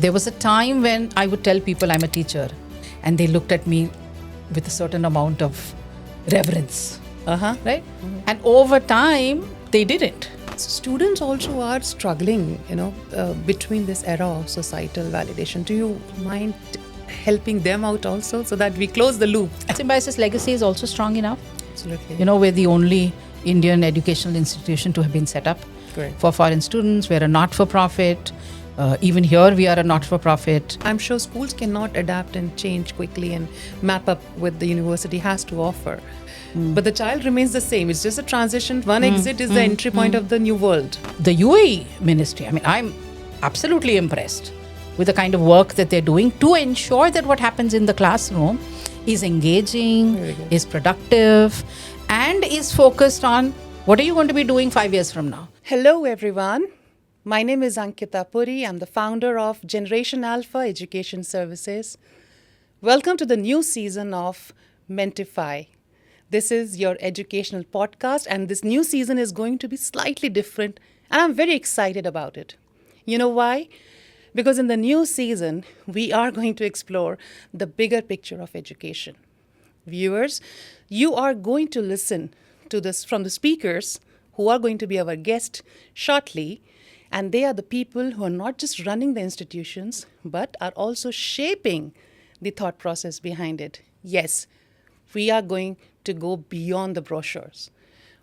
There was a time when I would tell people I'm a teacher, and they looked at me with a certain amount of reverence. Right? And over time, they didn't. Students also are struggling, between this era of societal validation. Do you mind helping them out also so that we close the loop? Symbiosis legacy is also strong enough. Absolutely. We're the only Indian educational institution to have been set up Correct. for foreign students. We're a not-for-profit. Even here, we are a not-for-profit. I'm sure schools cannot adapt and change quickly and map up what the university has to offer. But the child remains the same. It's just a transition. One exit is the entry point of the new world. The UAE ministry, I'm absolutely impressed with the kind of work that they're doing to ensure that what happens in the classroom is engaging, is productive, and is focused on what are you going to be doing 5 years from now. Hello, everyone. My name is Ankita Puri. I'm the founder of Generation Alpha Education Services. Welcome to the new season of Mentify. This is your educational podcast, and this new season is going to be slightly different, and I'm very excited about it. You know why? Because in the new season, we are going to explore the bigger picture of education. Viewers, you are going to listen to this from the speakers who are going to be our guests shortly, and they are the people who are not just running the institutions, but are also shaping the thought process behind it. Yes, we are going to go beyond the brochures.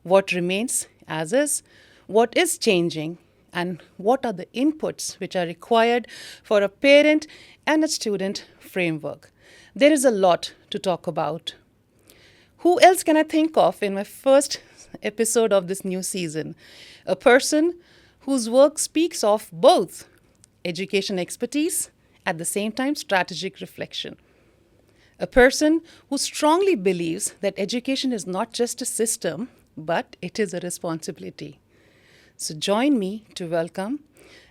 What remains as is, what is changing, and what are the inputs which are required for a parent and a student framework. There is a lot to talk about. Who else can I think of in my first episode of this new season? A person whose work speaks of both education expertise, at the same time strategic reflection. A person who strongly believes that education is not just a system, but it is a responsibility. So join me to welcome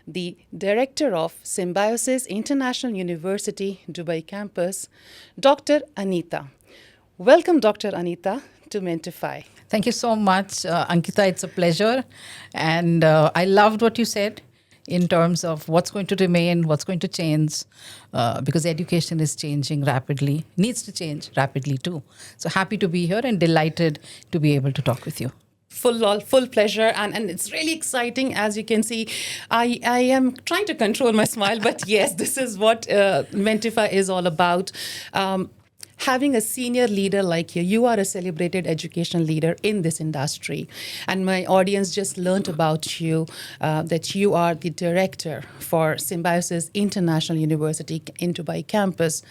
the director of Symbiosis International University, Dubai campus, Dr. Anita. Welcome, Dr. Anita, to Mentify. Thank you so much, Ankita. It's a pleasure. And I loved what you said in terms of what's going to remain, what's going to change, because education is changing rapidly, needs to change rapidly too. So happy to be here and delighted to be able to talk with you. Full pleasure, and it's really exciting. As you can see, I am trying to control my smile, but yes, this is what Mentify is all about. Having a senior leader like you are a celebrated educational leader in this industry. And my audience just learned about you, that you are the director for Symbiosis International University in Dubai campus.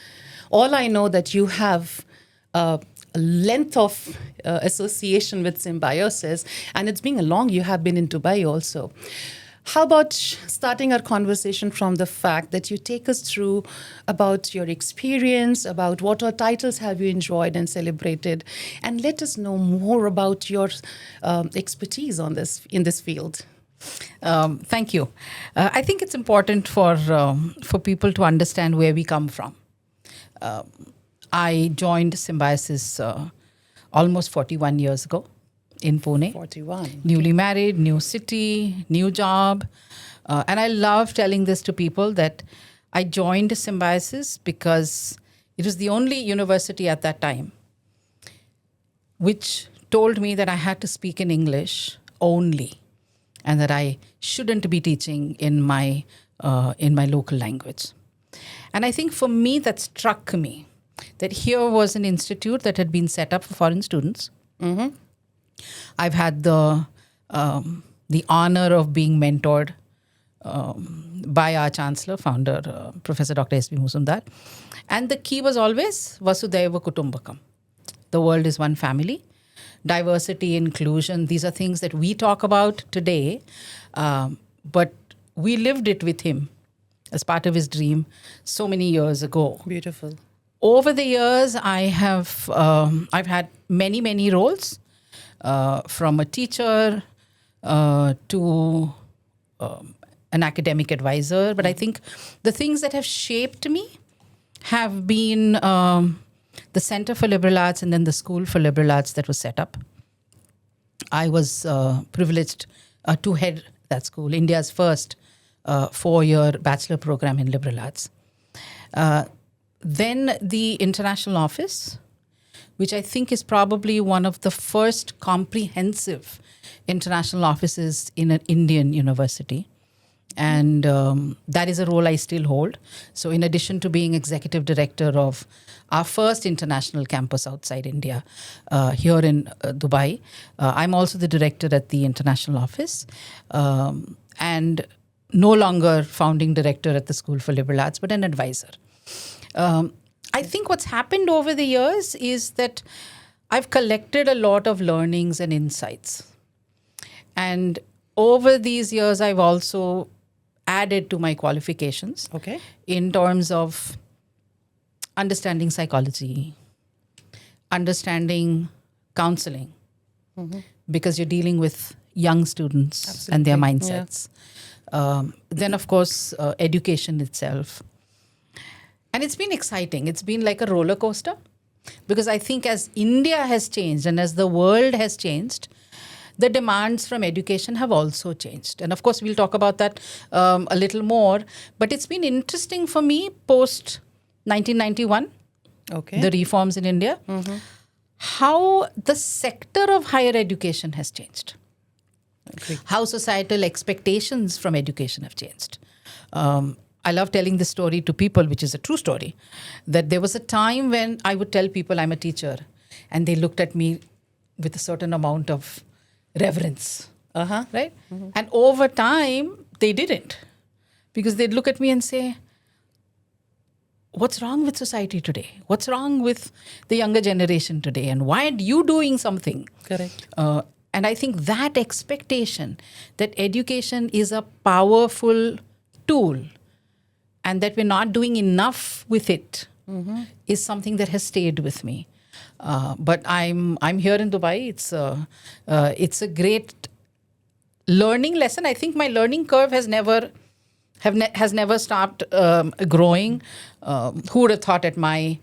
All I know that you have a length of association with Symbiosis, and it's been long you have been in Dubai also. How about starting our conversation from the fact that you take us through about your experience, about what all titles have you enjoyed and celebrated, and let us know more about your expertise in this field. Thank you. I think it's important for people to understand where we come from. I joined Symbiosis almost 41 years ago in Pune. 41. Newly married, new city, new job. And I love telling this to people that I joined Symbiosis because it was the only university at that time which told me that I had to speak in English only and that I shouldn't be teaching in my local language. And I think for me that struck me that here was an institute that had been set up for foreign students. Mm-hmm. I've had the honor of being mentored by our Chancellor, founder, Professor Dr. S.B. Musumdar. And the key was always Vasudhaiva Kutumbakam. The world is one family. Diversity, inclusion, these are things that we talk about today, but we lived it with him as part of his dream so many years ago. Beautiful. Over the years, I've had many roles. From a teacher to an academic advisor. But I think the things that have shaped me have been the Center for Liberal Arts and then the School for Liberal Arts that was set up. I was privileged to head that school, India's first 4-year bachelor program in liberal arts. Then the international office, which I think is probably one of the first comprehensive international offices in an Indian university. And that is a role I still hold. So in addition to being executive director of our first international campus outside India, here in Dubai, I'm also the director at the international office, and no longer founding director at the School for Liberal Arts, but an advisor. I think what's happened over the years is that I've collected a lot of learnings and insights. And over these years, I've also added to my qualifications in terms of understanding psychology, understanding counseling, because you're dealing with young students and their mindsets. Then, of course, education itself. And it's been exciting. It's been like a roller coaster, because I think as India has changed and as the world has changed, the demands from education have also changed. And of course, we'll talk about that a little more. But it's been interesting for me post 1991, the reforms in India, how the sector of higher education has changed, how societal expectations from education have changed. I love telling this story to people, which is a true story, that there was a time when I would tell people I'm a teacher, and they looked at me with a certain amount of reverence, right? And over time, they didn't, because they'd look at me and say, what's wrong with society today? What's wrong with the younger generation today? And why aren't you doing something? Correct. And I think that expectation that education is a powerful tool and that we're not doing enough with it is something that has stayed with me. But I'm here in Dubai. It's a great learning lesson. I think my learning curve has never stopped growing. Who would have thought at my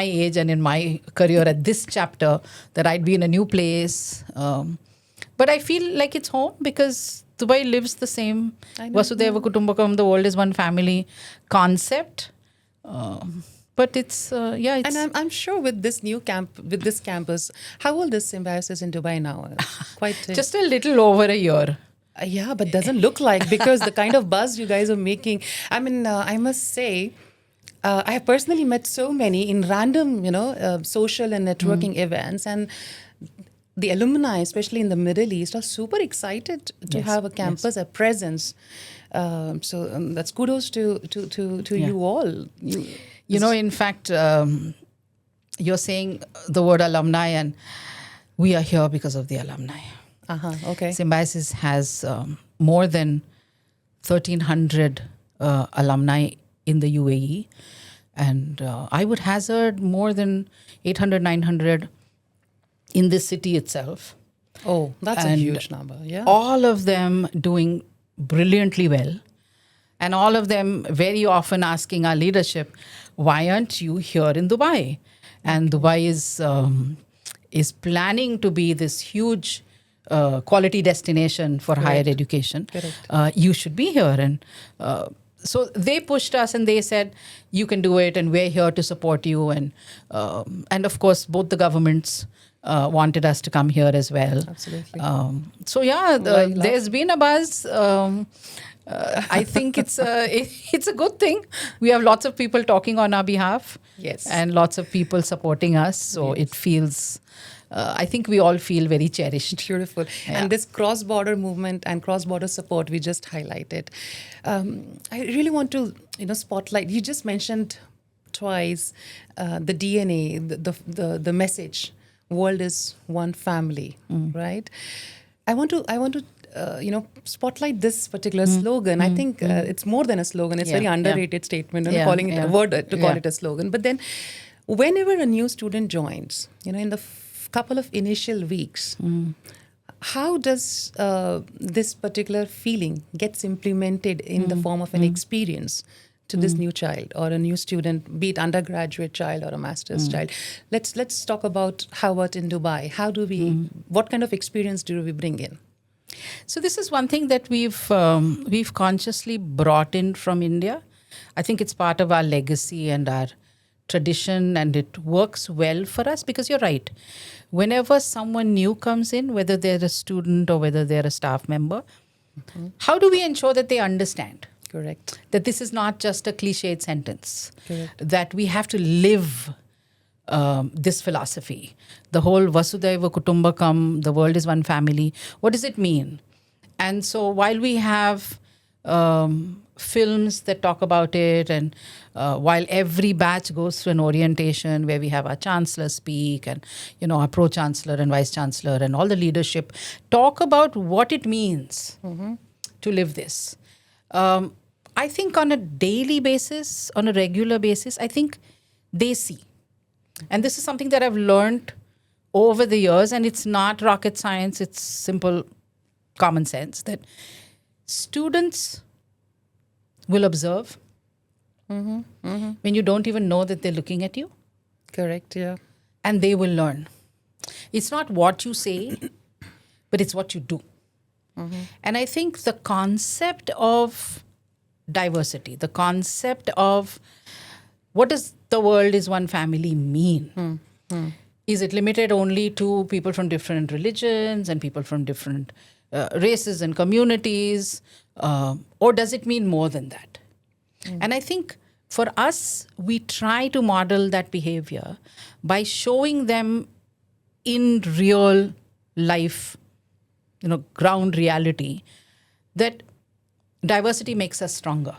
age and in my career at this chapter that I'd be in a new place? But I feel like it's home, because Dubai lives the same Vasudhaiva Kutumbakam, the world is one family concept. But it's. And I'm sure with this campus, how old is Symbiosis in Dubai now? Quite just a little over a year. Yeah, but doesn't look like, because the kind of buzz you guys are making. I mean, I must say, I have personally met so many in random, social and networking events, and the alumni, especially in the Middle East, are super excited to have a campus, a presence. So that's kudos to you all. In fact, you're saying the word alumni, and we are here because of the alumni. Symbiosis has more than 1,300 alumni in the UAE, and I would hazard more than 800, 900 in this city itself. Oh, that's a huge number. Yeah, all of them doing brilliantly well, and all of them very often asking our leadership, why aren't you here in Dubai? And Dubai is planning to be this huge quality destination for higher education. You should be here. And so they pushed us and they said, you can do it, and we're here to support you. And of course, both the governments wanted us to come here as well. Absolutely. There's been a buzz. I think it's a good thing. We have lots of people talking on our behalf. Yes. And lots of people supporting us. So it feels, I think we all feel very cherished. Beautiful. Yeah. And this cross-border movement and cross-border support we just highlighted. I really want to, spotlight. You just mentioned twice the DNA, the message. World is one family, right? I want to spotlight this particular slogan. I think it's more than a slogan. It's a very underrated statement. I'm calling it a word to call it a slogan. But then, whenever a new student joins, in the couple of initial weeks, how does this particular feeling gets implemented in the form of an experience to this new child or a new student, be it undergraduate child or a master's child? Let's talk about how in Dubai. How do we? What kind of experience do we bring in? So this is one thing that we've consciously brought in from India. I think it's part of our legacy and our tradition, and it works well for us because you're right. Whenever someone new comes in, whether they're a student or whether they're a staff member, how do we ensure that they understand? Correct. That this is not just a cliched sentence. Correct. That we have to live this philosophy. The whole Vasudhaiva Kutumbakam, the world is one family. What does it mean? And so while we have films that talk about it, and while every batch goes through an orientation where we have our chancellor speak, and our pro-chancellor and vice-chancellor and all the leadership talk about what it means to live this. I think on a daily basis, on a regular basis, I think they see. And this is something that I've learned over the years, and it's not rocket science, it's simple common sense, that students will observe when you don't even know that they're looking at you. Correct, yeah. And they will learn. It's not what you say, but it's what you do. And I think the concept of diversity, the concept of what does the world is one family mean? Is it limited only to people from different religions and people from different races and communities? Or does it mean more than that? And I think for us, we try to model that behavior by showing them in real life, ground reality, that diversity makes us stronger.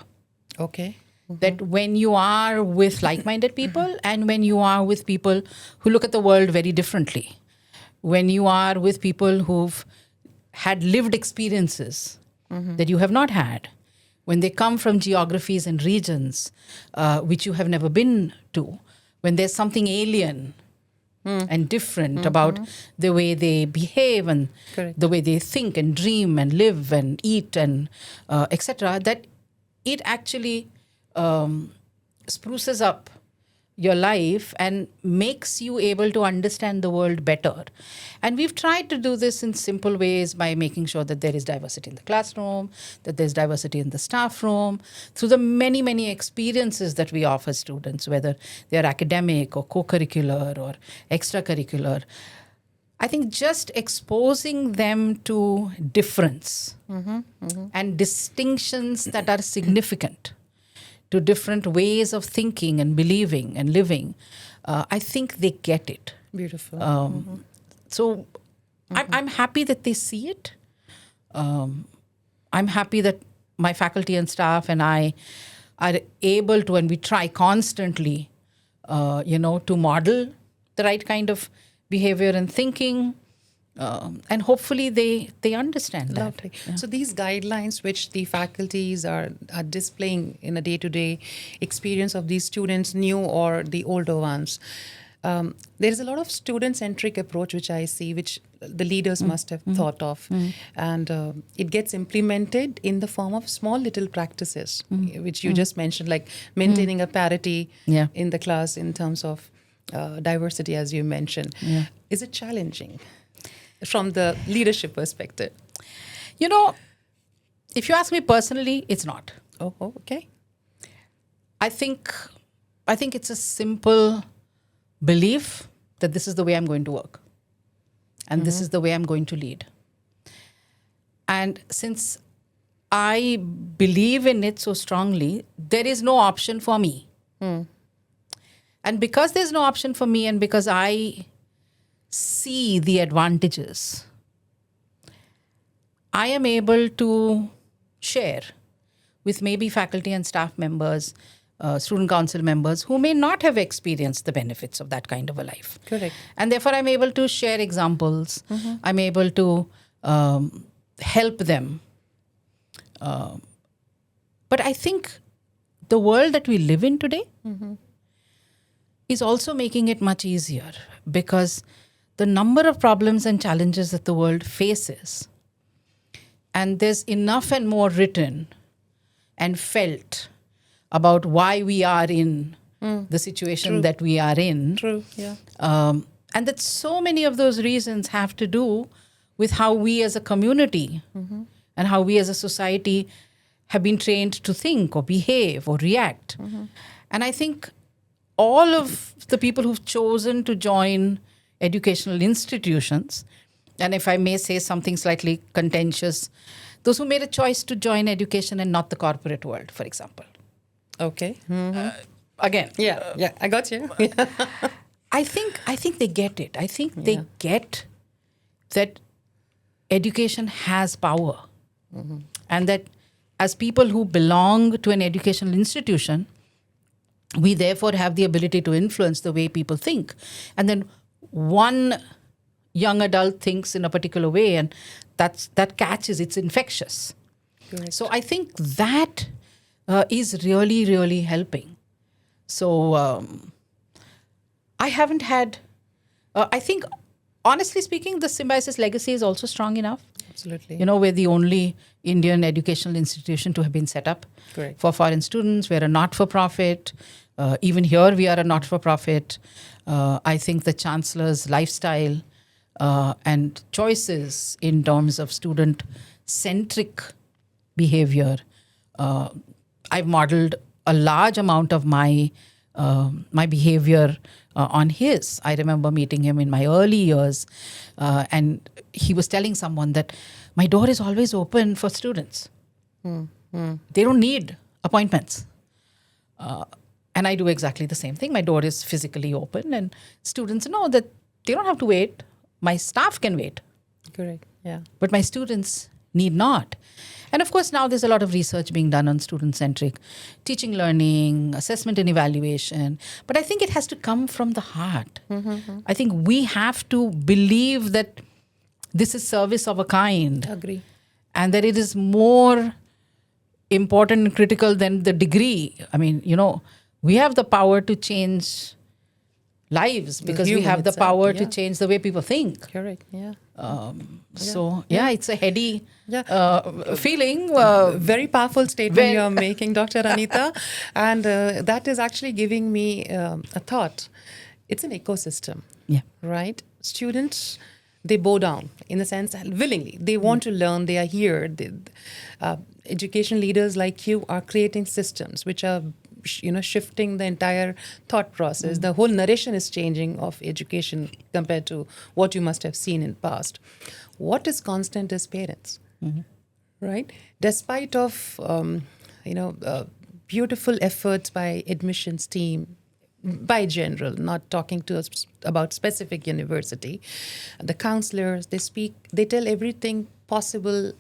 Okay. That when you are with like-minded people and when you are with people who look at the world very differently, when you are with people who've had lived experiences that you have not had, when they come from geographies and regions which you have never been to, when there's something alien and different about the way they behave and Correct. the way they think and dream and live and eat and etc., that it actually spruces up your life and makes you able to understand the world better. And we've tried to do this in simple ways by making sure that there is diversity in the classroom, that there's diversity in the staff room, through the many, many experiences that we offer students, whether they're academic or co-curricular or extracurricular. I think just exposing them to difference and distinctions that are significant to different ways of thinking and believing and living, I think they get it. Beautiful. So I'm happy that they see it. I'm happy that my faculty and staff and I are able to, and we try constantly, to model the right kind of behavior and thinking. And hopefully they understand that. Lovely. So these guidelines which the faculties are displaying in a day-to-day experience of these students, new or the older ones, there is a lot of student-centric approach which I see, which the leaders must have thought of. And it gets implemented in the form of small little practices, which you just mentioned, like maintaining a parity in the class in terms of diversity, as you mentioned. Is it challenging from the leadership perspective? If you ask me personally, it's not. Oh, okay. I think it's a simple belief that this is the way I'm going to work. And this is the way I'm going to lead. And since I believe in it so strongly, there is no option for me. And because there's no option for me, and because I see the advantages, I am able to share with maybe faculty and staff members, student council members who may not have experienced the benefits of that kind of a life. Correct. And therefore, I'm able to share examples. I'm able to help them. But I think the world that we live in today is also making it much easier, because the number of problems and challenges that the world faces, and there's enough and more written and felt about why we are in the situation that we are in. True, yeah. And that so many of those reasons have to do with how we as a community and how we as a society have been trained to think or behave or react. And I think all of the people who've chosen to join educational institutions, and if I may say something slightly contentious, those who made a choice to join education and not the corporate world, for example. Okay. Again, Yeah, I got you. I think they get it. I think they get that education has power, and that as people who belong to an educational institution, we therefore have the ability to influence the way people think. And then one young adult thinks in a particular way, and that catches, it's infectious. Correct. So I think that is really, really helping. So I haven't had, I think, honestly speaking, the Symbiosis legacy is also strong enough. Absolutely. You know, we're the only Indian educational institution to have been set up Correct. for foreign students. We're a not-for-profit. Even here, we are a not-for-profit. I think the Chancellor's lifestyle and choices in terms of student-centric behavior, I've modeled a large amount of my behavior on his. I remember meeting him in my early years, and he was telling someone that my door is always open for students. They don't need appointments. And I do exactly the same thing. My door is physically open, and students know that they don't have to wait. My staff can wait. Correct. Yeah. But my students need not. And of course, now there's a lot of research being done on student-centric teaching, learning, assessment and evaluation. But I think it has to come from the heart. I think we have to believe that this is service of a kind. Agree. And that it is more important and critical than the degree. I mean, you know, we have the power to change lives because we human have the itself, power to yeah. change the way people think. Correct. Yeah. So, it's a heady feeling. Very powerful statement you're making, Dr. Anita. And that is actually giving me a thought. It's an ecosystem, right? Students, they bow down in the sense willingly. They want to learn. They are here. Education leaders like you are creating systems which are shifting the entire thought process. The whole narration is changing of education compared to what you must have seen in past. What is constant is parents, right? Despite of beautiful efforts by admissions team, by general, not talking to us about specific university, the counselors, they tell everything possible,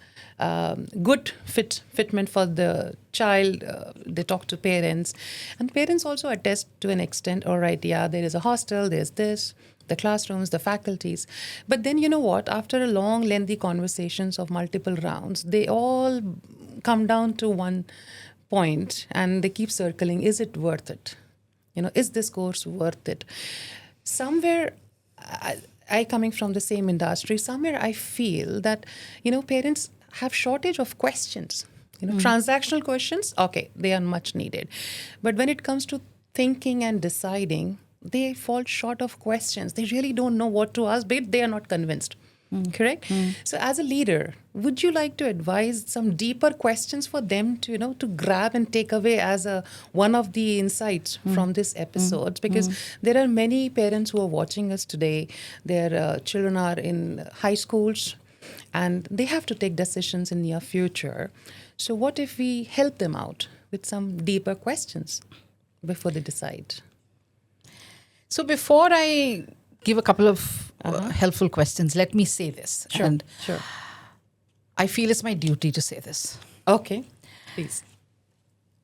good fitment for the child. They talk to parents, and parents also attest to an extent. All right, there is a hostel, there's this, the classrooms, the faculties. But then you know what? After a long, lengthy conversations of multiple rounds, they all come down to one point, and they keep circling. Is it worth it? Is this course worth it? Somewhere, I coming from the same industry, somewhere I feel that, parents have shortage of questions. Transactional questions, okay, they are much needed. But when it comes to thinking and deciding, they fall short of questions. They really don't know what to ask, but they are not convinced. Correct? So as a leader, would you like to advise some deeper questions for them to, to grab and take away as one of the insights from this episode? Because there are many parents who are watching us today. Their children are in high schools and they have to take decisions in near future. So what if we help them out with some deeper questions before they decide? So before I give a couple of helpful questions, let me say this. Sure, and sure. I feel it's my duty to say this. Okay, please.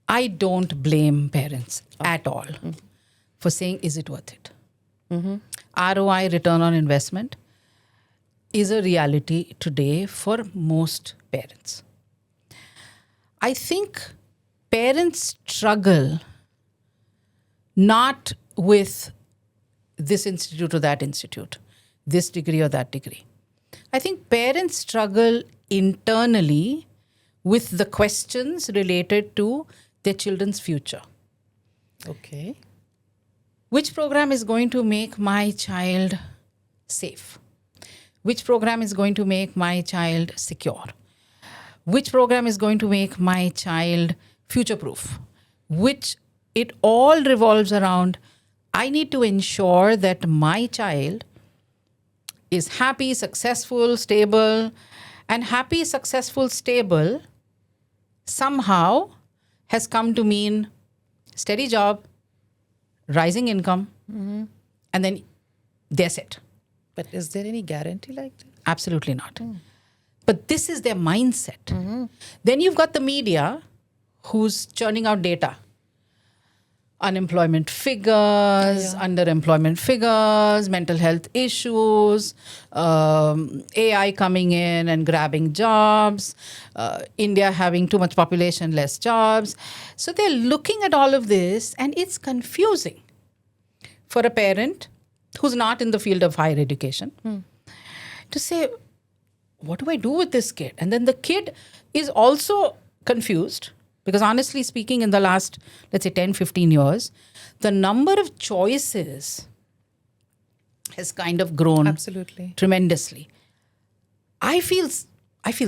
I don't blame parents at all for saying, is it worth it? ROI, return on investment, is a reality today for most parents. I think parents struggle not with this institute or that institute, this degree or that degree. I think parents struggle internally with the questions related to their children's future. Okay. Which program is going to make my child safe? which program is going to make my child secure, which program is going to make my child future-proof, which it all revolves around, I need to ensure that my child is happy, successful, stable, and happy, successful, stable somehow has come to mean steady job, rising income, and then that's it. But is there any guarantee like that? Absolutely not. But this is their mindset. Then you've got the media who's churning out data. Unemployment figures, underemployment figures, mental health issues, AI coming in and grabbing jobs, India having too much population, less jobs. So they're looking at all of this, and it's confusing for a parent who's not in the field of higher education to say, what do I do with this kid? And then the kid is also confused. Because honestly speaking, in the last, let's say 10, 15 years, the number of choices has kind of grown Absolutely. tremendously. I feel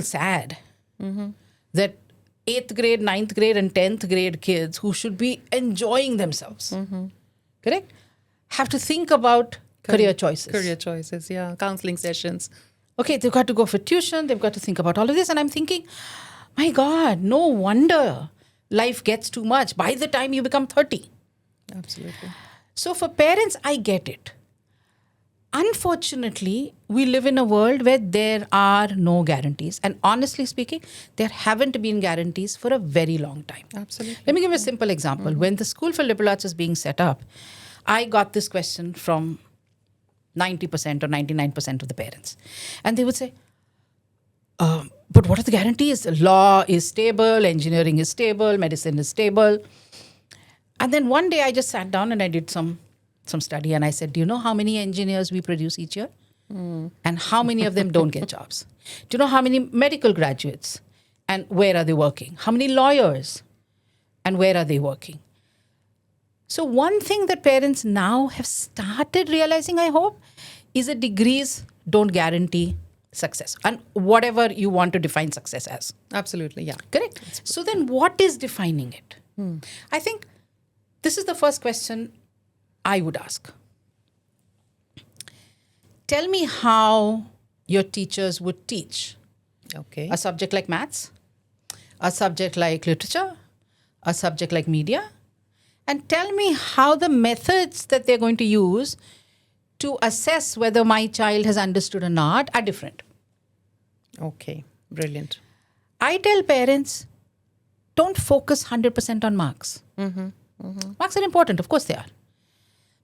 sad that 8th grade, 9th grade and 10th grade kids who should be enjoying themselves, correct, have to think about career choices. Career choices, yeah. Counseling sessions. Okay, they've got to go for tuition. They've got to think about all of this. And I'm thinking, my God, no wonder life gets too much by the time you become 30. Absolutely. So for parents, I get it. Unfortunately, we live in a world where there are no guarantees. And honestly speaking, there haven't been guarantees for a very long time. Absolutely. Let me give you a simple example. When the School for Liberal Arts is being set up, I got this question from 90% or 99% of the parents. And they would say, but what are the guarantees? Law is stable, engineering is stable, medicine is stable. And then one day I just sat down and I did some study and I said, do you know how many engineers we produce each year? And how many of them don't get jobs? Do you know how many medical graduates and where are they working? How many lawyers and where are they working? So one thing that parents now have started realizing, I hope, is that degrees don't guarantee success and whatever you want to define success as. Absolutely, yeah. Correct? So then what is defining it? I think this is the first question I would ask. Tell me how your teachers would teach Okay. a subject like maths, a subject like literature, a subject like media, and tell me how the methods that they're going to use to assess whether my child has understood or not are different. Okay. Brilliant. I tell parents, don't focus 100% on marks. Marks are important, of course they are.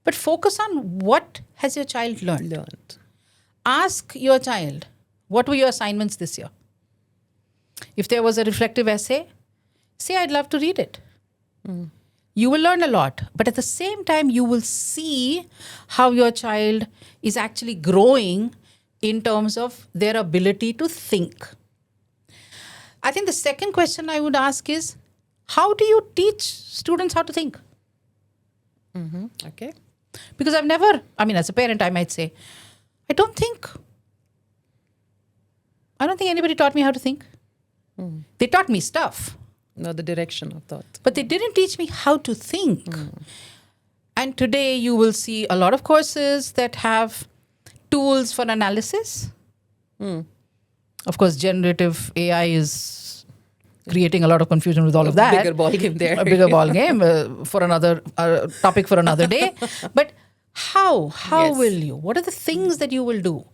But focus on what has your child learned. Ask your child, what were your assignments this year? If there was a reflective essay, say, I'd love to read it. You will learn a lot. But at the same time, you will see how your child is actually growing in terms of their ability to think. I think the second question I would ask is, how do you teach students how to think? Okay. Because I've never, as a parent, I might say, I don't think anybody taught me how to think. They taught me stuff. No, the direction of thought. But they didn't teach me how to think. And today you will see a lot of courses that have tools for analysis. Of course, generative AI is creating a lot of confusion with all of that. Bigger ball game there. A bigger ball game for another topic for another day. But how will you? What are the things that you will do?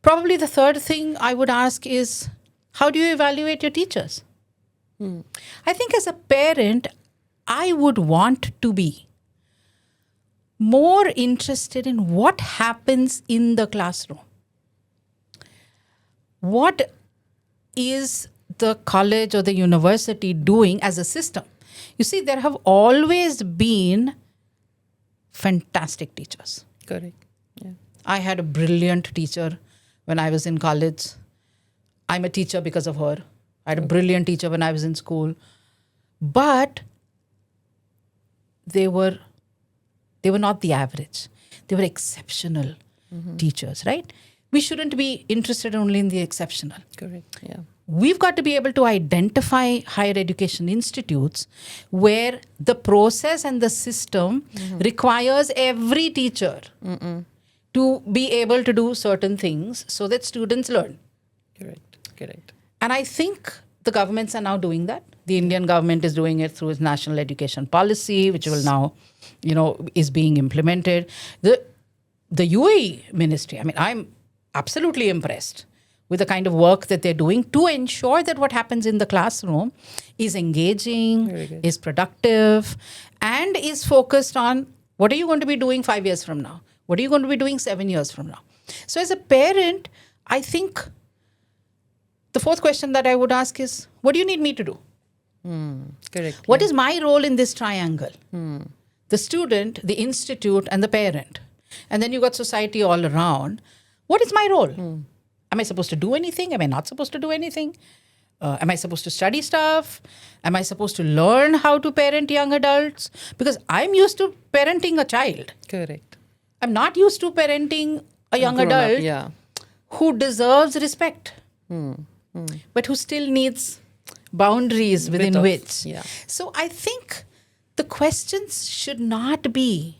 Probably the third thing I would ask is, how do you evaluate your teachers? I think as a parent, I would want to be more interested in what happens in the classroom. What is the college or the university doing as a system? You see, there have always been fantastic teachers. Correct. Yeah. I had a brilliant teacher when I was in college. I'm a teacher because of her. I had a brilliant teacher when I was in school. But they were not the average. They were exceptional teachers, right? we shouldn't be interested only in the exceptional. Correct. Yeah. We've got to be able to identify higher education institutes where the process and the system requires every teacher to be able to do certain things so that students learn. Correct. And I think the governments are now doing that. The Indian government is doing it through its national education policy, which will now, is being implemented. The UAE ministry, I mean, I'm absolutely impressed with the kind of work that they're doing to ensure that what happens in the classroom is engaging, is productive, and is focused on what are you going to be doing 5 years from now? What are you going to be doing 7 years from now? So as a parent, I think the fourth question that I would ask is, what do you need me to do? Correct. What is my role in this triangle? The student, the institute, and the parent. And then you got society all around. What is my role? Am I supposed to do anything? Am I not supposed to do anything? Am I supposed to study stuff? Am I supposed to learn how to parent young adults? Because I'm used to parenting a child. Correct. I'm not used to parenting a young adult who deserves respect, but who still needs boundaries within which. Yeah. So I think the questions should not be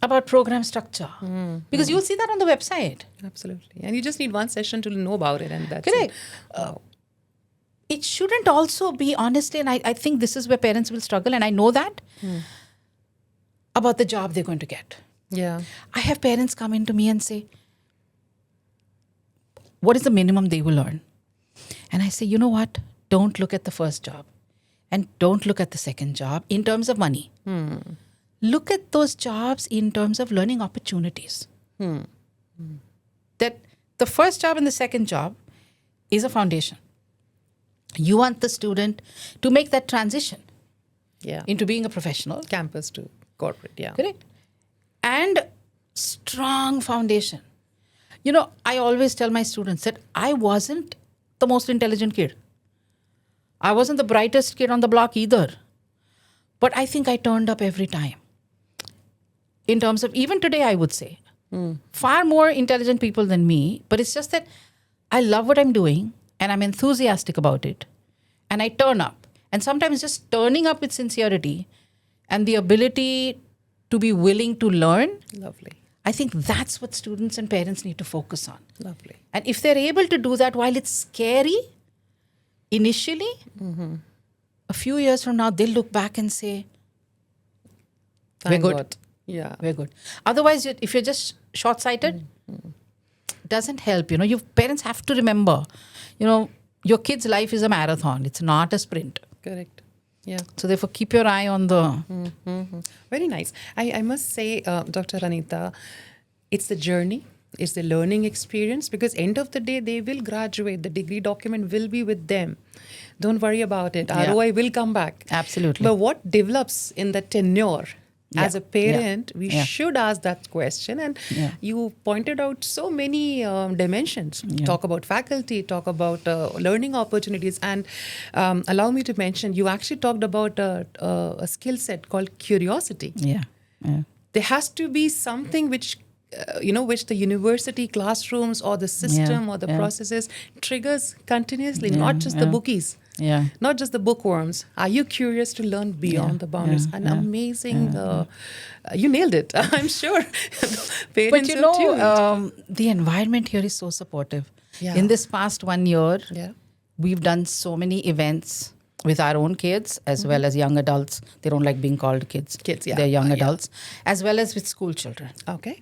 about program structure, because you'll see that on the website. Absolutely. And you just need one session to know about it, and that's Correct. it. It shouldn't also be, honestly, and I think this is where parents will struggle, and I know that, about the job they're going to get. Yeah. I have parents come into me and say, what is the minimum they will earn? And I say, you know what? Don't look at the first job and don't look at the second job in terms of money. Look at those jobs in terms of learning opportunities. That the first job and the second job is a foundation. You want the student to make that transition into being a professional. Campus to corporate, Correct. And strong foundation. I always tell my students that I wasn't the most intelligent kid. I wasn't the brightest kid on the block either. But I think I turned up every time. In terms of, even today, I would say, far more intelligent people than me. But it's just that I love what I'm doing and I'm enthusiastic about it. And I turn up. And sometimes just turning up with sincerity and the ability to be willing to learn. Lovely. I think that's what students and parents need to focus on. Lovely. And if they're able to do that, while it's scary initially, a few years from now, they'll look back and say, Thank we're good. God. Yeah. We're good. Otherwise, if you're just short-sighted, it doesn't help. You parents have to remember, your kid's life is a marathon. It's not a sprint. Correct. Yeah. So therefore, keep your eye on the... Very nice. I must say, Dr. Anita, it's the journey. It's the learning experience, because end of the day, they will graduate. The degree document will be with them. Don't worry about it. ROI will come back. Absolutely. But what develops in the tenure, as a parent, we should ask that question. And you pointed out so many dimensions. Talk about faculty, talk about learning opportunities. And allow me to mention, you actually talked about a skill set called curiosity. Yeah. There has to be something which which the university classrooms or the system or the processes triggers continuously, not just the bookies. Yeah. Not just the bookworms. Are you curious to learn beyond the boundaries? An amazing, you nailed it. I'm sure. Parents But the environment here is so supportive. Yeah. In this past 1 year, Yeah. we've done so many events with our own kids as well as young adults. They don't like being called kids. They're young adults. As well as with school children. Okay.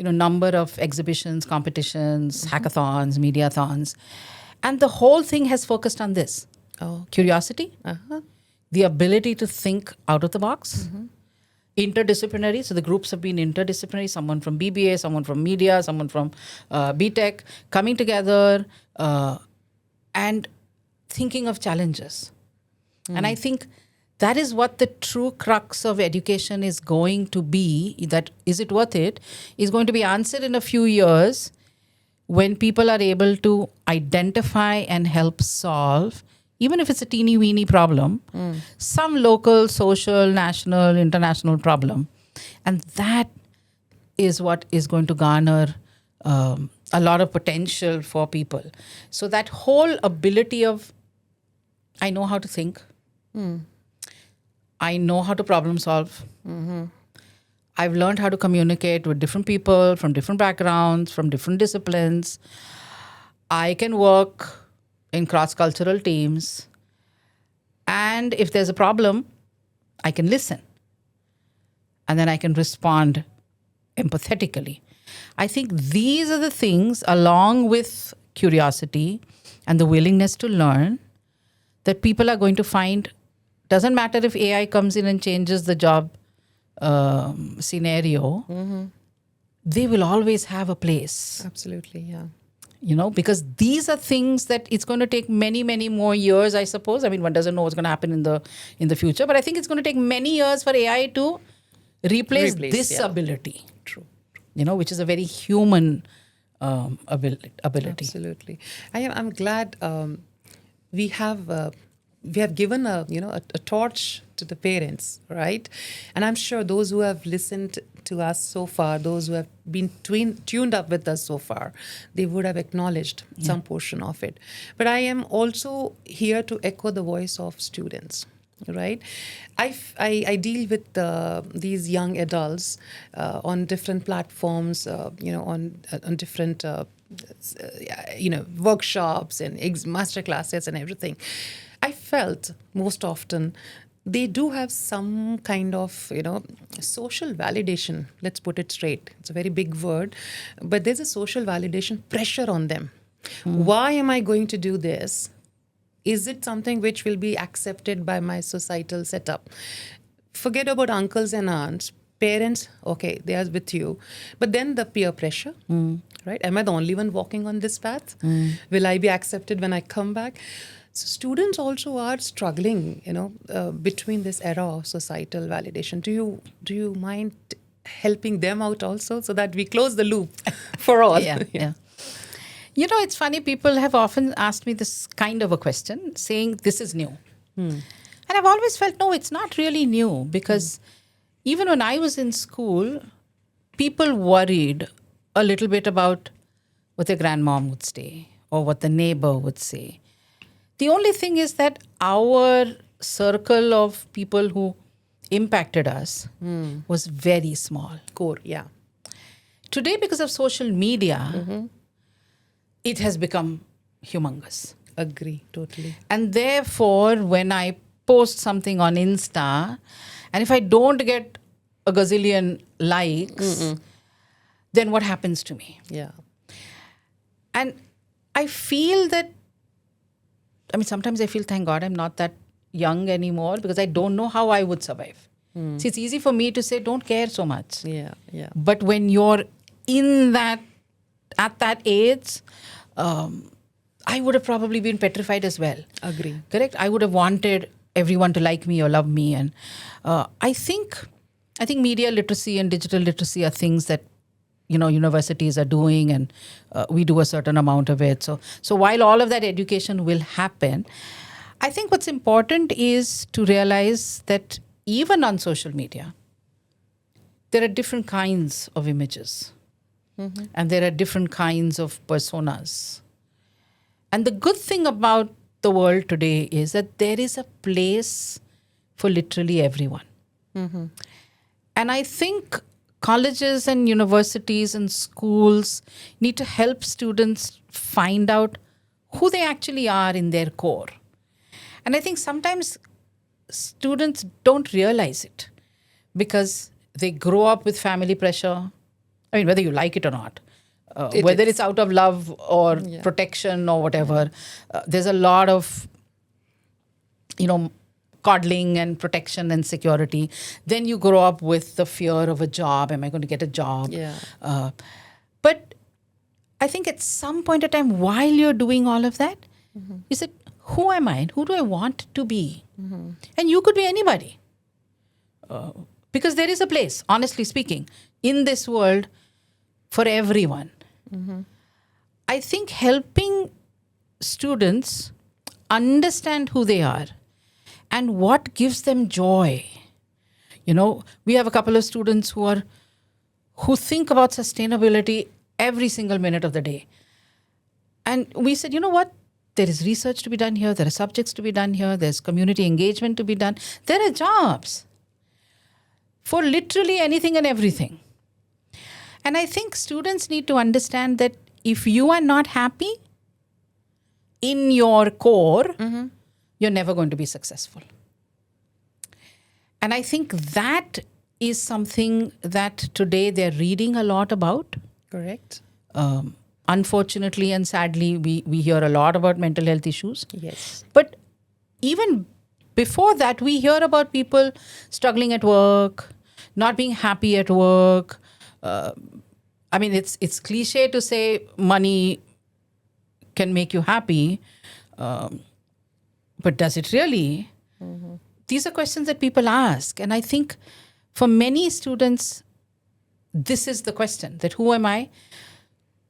Number of exhibitions, competitions, hackathons, mediathons. And the whole thing has focused on this. Curiosity, the ability to think out of the box, interdisciplinary. So the groups have been interdisciplinary, someone from BBA, someone from media, someone from BTech, coming together and thinking of challenges. And I think that is what the true crux of education is going to be, that is it worth it, is going to be answered in a few years when people are able to identify and help solve, even if it's a teeny weeny problem, some local, social, national, international problem. And that is what is going to garner a lot of potential for people. So that whole ability of, I know how to think, I know how to problem solve. I've learned how to communicate with different people from different backgrounds, from different disciplines. I can work in cross-cultural teams. And if there's a problem, I can listen. And then I can respond empathetically. I think these are the things, along with curiosity and the willingness to learn, that people are going to find. Doesn't matter if AI comes in and changes the job scenario, they will always have a place. Absolutely, yeah. Because these are things that it's going to take many, many more years, I suppose. I mean, one doesn't know what's going to happen in the future, but I think it's going to take many years for AI to replace this ability. True. Which is a very human ability. Absolutely. I'm glad we have given a torch to the parents, right? And I'm sure those who have listened to us so far, those who have been tuned up with us so far, they would have acknowledged some portion of it. But I am also here to echo the voice of students. Right, I deal with these young adults on different platforms, on different workshops and master classes and everything. I felt most often they do have some kind of social validation. Let's put it straight. It's a very big word, but there's a social validation pressure on them. Why am I going to do this? Is it something which will be accepted by my societal setup? Forget about uncles and aunts. Parents, okay, they are with you. But then the peer pressure, right? Am I the only one walking on this path? Will I be accepted when I come back? So students also are struggling, between this era of societal validation. Do you mind helping them out also so that we close the loop for all? Yeah. It's funny, people have often asked me this kind of a question, saying this is new. And I've always felt, no, it's not really new, because even when I was in school, people worried a little bit about what their grandmom would say or what the neighbor would say. The only thing is that our circle of people who impacted us was very small. Core, yeah. Today, because of social media, it has become humongous. Agree, totally. And therefore, when I post something on Insta, and if I don't get a gazillion likes, then what happens to me? Yeah. And I feel that, sometimes I feel, thank God I'm not that young anymore, because I don't know how I would survive. See, it's easy for me to say, don't care so much. Yeah. But when you're at that age, I would have probably been petrified as well. Agree. Correct? I would have wanted everyone to like me or love me. And I think media literacy and digital literacy are things that, universities are doing, and we do a certain amount of it. So while all of that education will happen, I think what's important is to realize that even on social media, there are different kinds of images. And there are different kinds of personas. And the good thing about the world today is that there is a place for literally everyone. And I think colleges and universities and schools need to help students find out who they actually are in their core. And I think sometimes students don't realize it because they grow up with family pressure. Whether you like it or not, whether it's out of love or protection or whatever, there's a lot of, coddling and protection and security. Then you grow up with the fear of a job. Am I going to get a job? Yeah. But I think at some point in time, while you're doing all of that, you said, who am I? Who do I want to be? And you could be anybody. Because there is a place, honestly speaking, in this world for everyone. I think helping students understand who they are and what gives them joy. We have a couple of students who think about sustainability every single minute of the day. And we said, you know what? There is research to be done here. There are subjects to be done here. There's community engagement to be done. There are jobs for literally anything and everything. And I think students need to understand that if you are not happy in your core, you're never going to be successful. And I think that is something that today they're reading a lot about. Correct. Unfortunately and sadly, we hear a lot about mental health issues. Yes. But even before that, we hear about people struggling at work, not being happy at work. I mean, it's cliche to say money can make you happy, but does it really? These are questions that people ask. And I think for many students, this is the question, that who am I?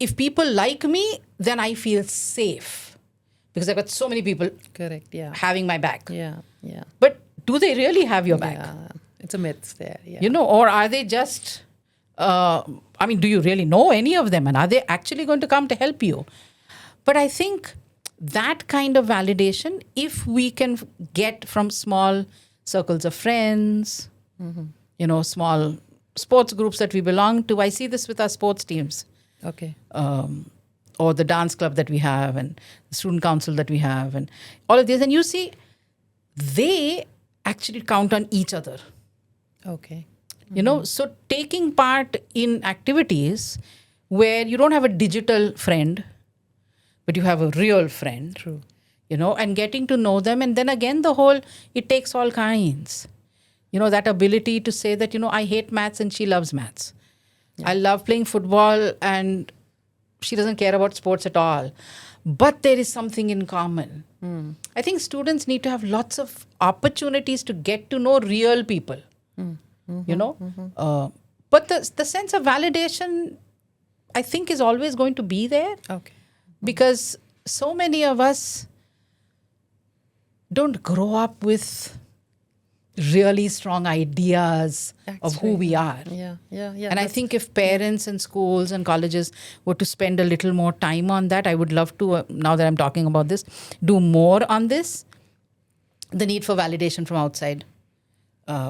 If people like me, then I feel safe because I've got so many people Correct. Yeah. having my back. Yeah. Yeah. But do they really have your back? Yeah. It's a myth there. Yeah. You know, or are they just, I mean, do you really know any of them? And are they actually going to come to help you? But I think that kind of validation, if we can get from small circles of friends, you know, small sports groups that we belong to. I see this with our sports teams. Okay. Or the dance club that we have and the student council that we have and all of this. And you see, they actually count on each other. Okay. You know, so taking part in activities where you don't have a digital friend, but you have a real friend. True. You know, and getting to know them. And then again, the whole, it takes all kinds. You know, that ability to say that, you know, I hate maths and she loves maths. Yeah. I love playing football and she doesn't care about sports at all. But there is something in common. I think students need to have lots of opportunities to get to know real people. You know, but the sense of validation, I think, is always going to be there. Okay. Because so many of us don't grow up with really strong ideas of who we are. Yeah. And I think if parents and schools and colleges were to spend a little more time on that, I would love to, now that I'm talking about this, do more on this. The need for validation from outside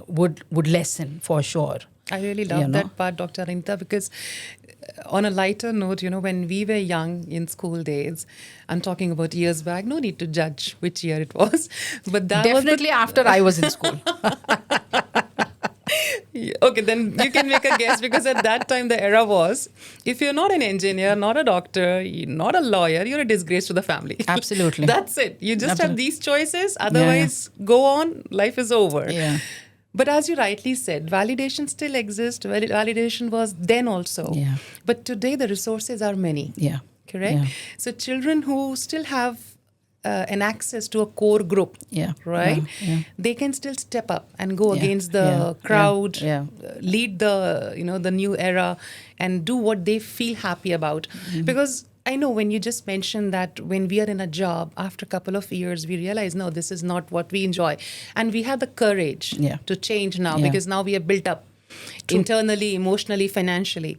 would lessen for sure. I really love that part, Dr. Anita, because on a lighter note, you know, when we were young in school days, I'm talking about years back, no need to judge which year it was, but that definitely after I was in school. Okay, then you can make a guess, because at that time the era was, if you're not an engineer, not a doctor, not a lawyer, you're a disgrace to the family. Absolutely. That's it. You just have these choices. Otherwise, go on. Life is over. Yeah. But as you rightly said, validation still exists. Validation was then also. Yeah. But today the resources are many. Yeah. Correct? Yeah. So children who still have an access to a core group, right? Yeah. They can still step up and go against the crowd, lead the, you know, the new era and do what they feel happy about. Because I know when you just mentioned that when we are in a job, after a couple of years, we realize, no, this is not what we enjoy. And we have the courage to change now, because now we are built up internally, emotionally, financially.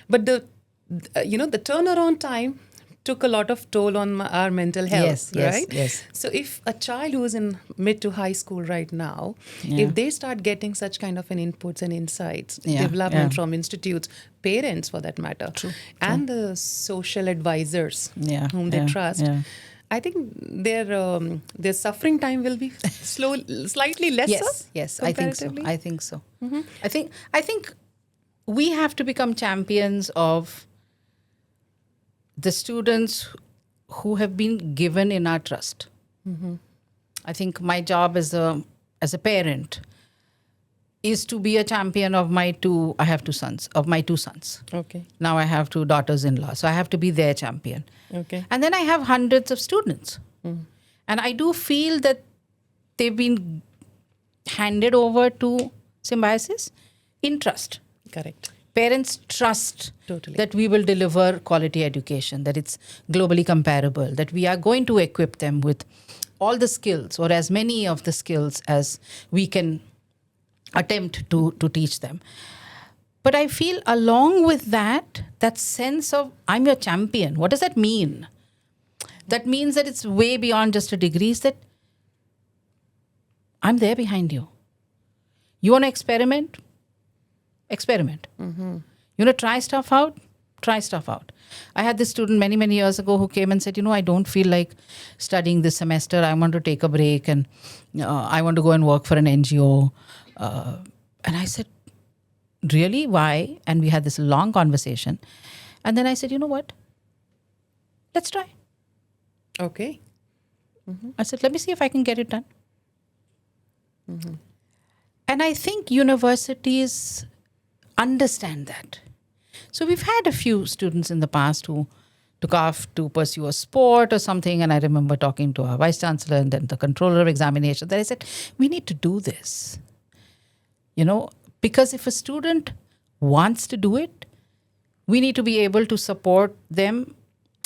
But the turnaround time took a lot of toll on our mental health, right? Yes. So if a child who is in mid to high school right now, if they start getting such kind of an inputs and insights, development from institutes, parents for that matter, and the social advisors whom they trust, I think their suffering time will be slightly lesser. Yes, I think so. I think we have to become champions of the students who have been given in our trust. I think my job as a parent is to be a champion of I have two sons. Okay. Now I have two daughters-in-law. So I have to be their champion. Okay. And then I have hundreds of students. And I do feel that they've been handed over to Symbiosis in trust. Correct. Parents trust that we will deliver quality education, that it's globally comparable, that we are going to equip them with all the skills or as many of the skills as we can attempt to teach them. But I feel along with that, that sense of I'm your champion. What does that mean? That means that it's way beyond just a degree. It's that I'm there behind you. You want to experiment? Experiment. You want to try stuff out? Try stuff out. I had this student many, many years ago who came and said, I don't feel like studying this semester. I want to take a break and I want to go and work for an NGO. And I said, really? Why? And we had this long conversation. And then I said, you know what? Let's try. Okay. I said, let me see if I can get it done. And I think universities understand that. So we've had a few students in the past who took off to pursue a sport or something. And I remember talking to our vice chancellor and then the controller of examination that I said, we need to do this. Because if a student wants to do it, we need to be able to support them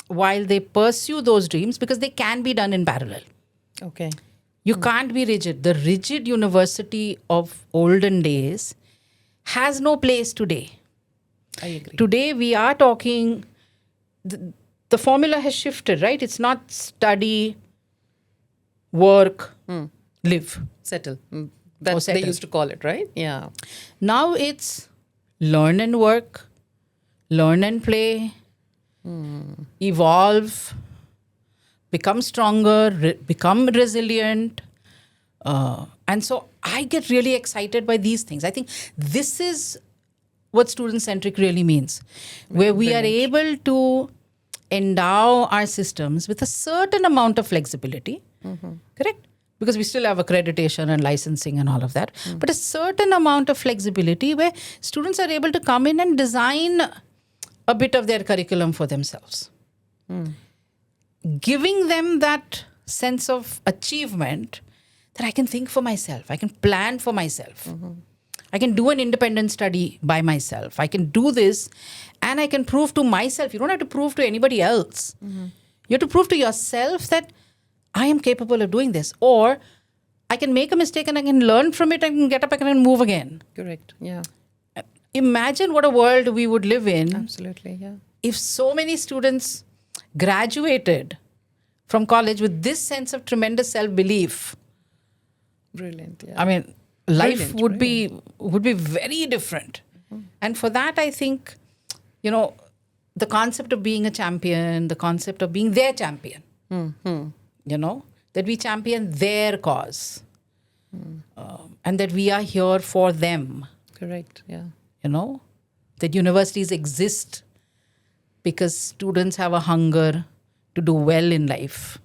while they pursue those dreams because they can be done in parallel. Okay. You can't be rigid. The rigid university of olden days has no place today. I agree. Today we are talking, the formula has shifted, right? It's not study, work, live. Settle. That's settle. they used to call it, right? Yeah. Now it's learn and work, learn and play, evolve, become stronger, become resilient. And so I get really excited by these things. I think this is what student-centric really means, where we are able to endow our systems with a certain amount of flexibility, correct? Because we still have accreditation and licensing and all of that, but a certain amount of flexibility where students are able to come in and design a bit of their curriculum for themselves. Giving them that sense of achievement that I can think for myself, I can plan for myself. I can do an independent study by myself. I can do this and I can prove to myself. You don't have to prove to anybody else. You have to prove to yourself that I am capable of doing this. Or I can make a mistake and I can learn from it. I can get up, I can move again. Correct. Yeah. Imagine what a world we would live in. Absolutely. Yeah. If so many students graduated from college with this sense of tremendous self-belief. Brilliant. Yeah. I mean, life would brilliant. be very different. And for that, I think, the concept of being a champion, the concept of being their champion, that we champion their cause and that we are here for them. Correct. Yeah. That universities exist because students have a hunger to do well in life.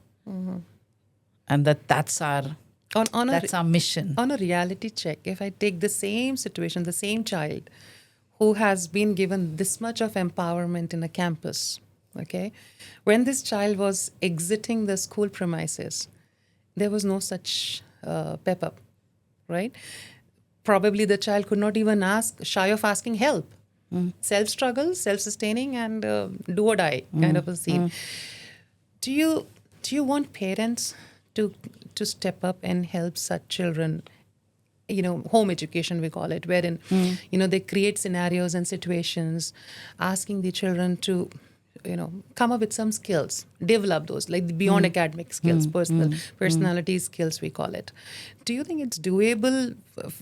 And that's our mission. On a reality check, if I take the same situation, the same child who has been given this much of empowerment in a campus, okay, when this child was exiting the school premises, there was no such pep up, right? Probably the child could not even shy of asking help. Self-struggle, self-sustaining, and do or die kind of a scene. Do you want parents to step up and help such children? Home education, we call it, wherein, they create scenarios and situations, asking the children to, come up with some skills, develop those, like beyond academic skills, personality skills, we call it. Do you think it's doable